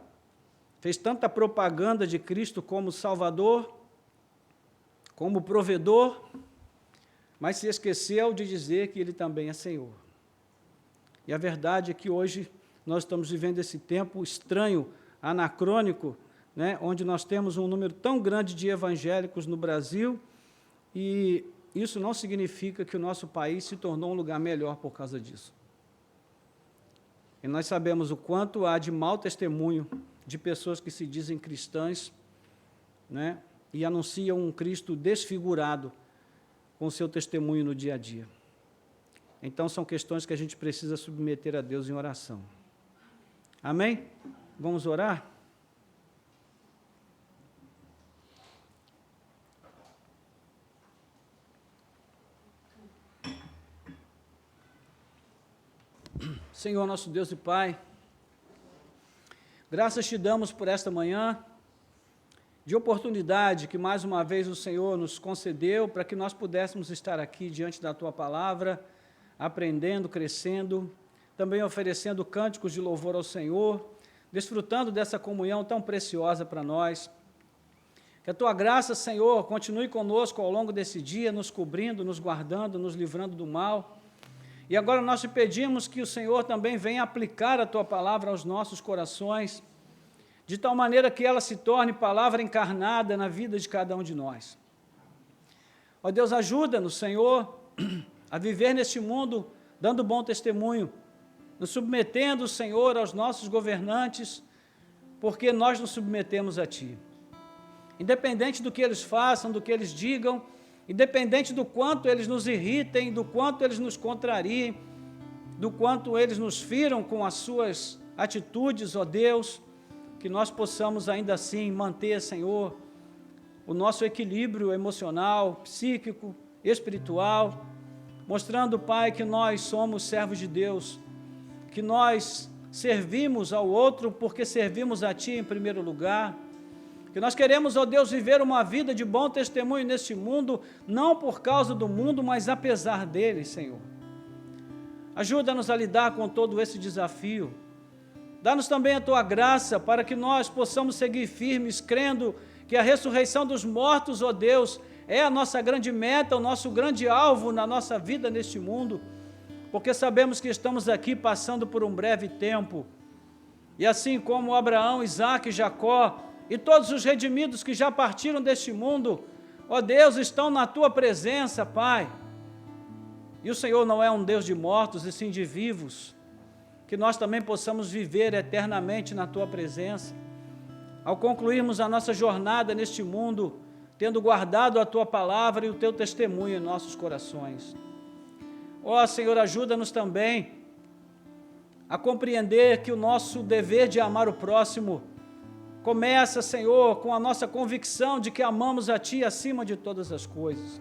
[SPEAKER 1] fez tanta propaganda de Cristo como Salvador, como provedor, mas se esqueceu de dizer que Ele também é Senhor. E a verdade é que hoje nós estamos vivendo esse tempo estranho, anacrônico, né, onde nós temos um número tão grande de evangélicos no Brasil, e isso não significa que o nosso país se tornou um lugar melhor por causa disso. E nós sabemos o quanto há de mau testemunho de pessoas que se dizem cristãs, né, e anunciam um Cristo desfigurado com o seu testemunho no dia a dia. Então, são questões que a gente precisa submeter a Deus em oração. Amém? Vamos orar? Senhor, nosso Deus e Pai, graças te damos por esta manhã, de oportunidade que mais uma vez o Senhor nos concedeu para que nós pudéssemos estar aqui diante da Tua Palavra, aprendendo, crescendo, também oferecendo cânticos de louvor ao Senhor, desfrutando dessa comunhão tão preciosa para nós. Que a Tua graça, Senhor, continue conosco ao longo desse dia, nos cobrindo, nos guardando, nos livrando do mal. E agora nós te pedimos que o Senhor também venha aplicar a Tua Palavra aos nossos corações, de tal maneira que ela se torne palavra encarnada na vida de cada um de nós. Ó Deus, ajuda-nos, Senhor, a viver neste mundo dando bom testemunho, nos submetendo, Senhor, aos nossos governantes, porque nós nos submetemos a Ti. Independente do que eles façam, do que eles digam, independente do quanto eles nos irritem, do quanto eles nos contrariem, do quanto eles nos firam com as suas atitudes, ó Deus, que nós possamos ainda assim manter, Senhor, o nosso equilíbrio emocional, psíquico, espiritual, mostrando, Pai, que nós somos servos de Deus, que nós servimos ao outro porque servimos a Ti em primeiro lugar, que nós queremos, ó Deus, viver uma vida de bom testemunho neste mundo, não por causa do mundo, mas apesar dele, Senhor. Ajuda-nos a lidar com todo esse desafio. Dá-nos também a Tua graça para que nós possamos seguir firmes, crendo que a ressurreição dos mortos, ó Deus, é a nossa grande meta, o nosso grande alvo na nossa vida neste mundo, porque sabemos que estamos aqui passando por um breve tempo. E assim como Abraão, Isaque, Jacó e todos os redimidos que já partiram deste mundo, ó Deus, estão na Tua presença, Pai. E o Senhor não é um Deus de mortos, e sim de vivos, que nós também possamos viver eternamente na Tua presença. Ao concluirmos a nossa jornada neste mundo, tendo guardado a Tua palavra e o Teu testemunho em nossos corações. Ó Senhor, ajuda-nos também a compreender que o nosso dever de amar o próximo começa, Senhor, com a nossa convicção de que amamos a Ti acima de todas as coisas.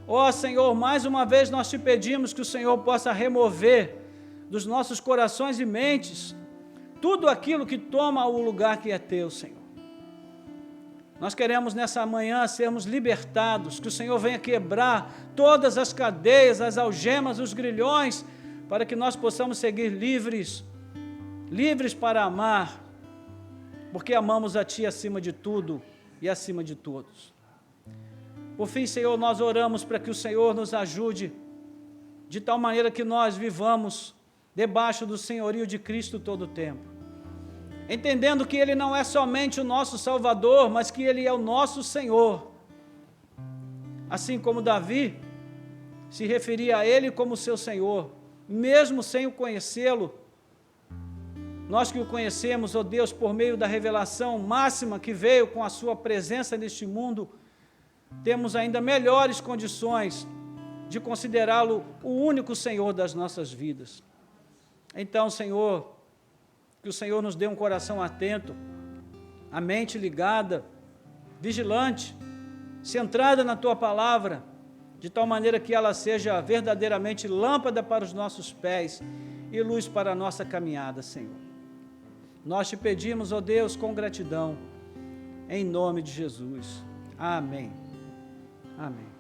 [SPEAKER 1] Ó Senhor, mais uma vez nós Te pedimos que o Senhor possa remover dos nossos corações e mentes tudo aquilo que toma o lugar que é Teu, Senhor. Nós queremos nessa manhã sermos libertados, que o Senhor venha quebrar todas as cadeias, as algemas, os grilhões, para que nós possamos seguir livres para amar, porque amamos a Ti acima de tudo e acima de todos. Por fim, Senhor, nós oramos para que o Senhor nos ajude, de tal maneira que nós vivamos debaixo do senhorio de Cristo todo o tempo, entendendo que Ele não é somente o nosso Salvador, mas que Ele é o nosso Senhor. Assim como Davi se referia a Ele como seu Senhor, mesmo sem o conhecê-lo, nós que o conhecemos, ó Deus, por meio da revelação máxima que veio com a Sua presença neste mundo, temos ainda melhores condições de considerá-lo o único Senhor das nossas vidas. Então, Senhor, que o Senhor nos dê um coração atento, a mente ligada, vigilante, centrada na Tua palavra, de tal maneira que ela seja verdadeiramente lâmpada para os nossos pés e luz para a nossa caminhada, Senhor. Nós Te pedimos, ó Deus, com gratidão, em nome de Jesus. Amém. Amém.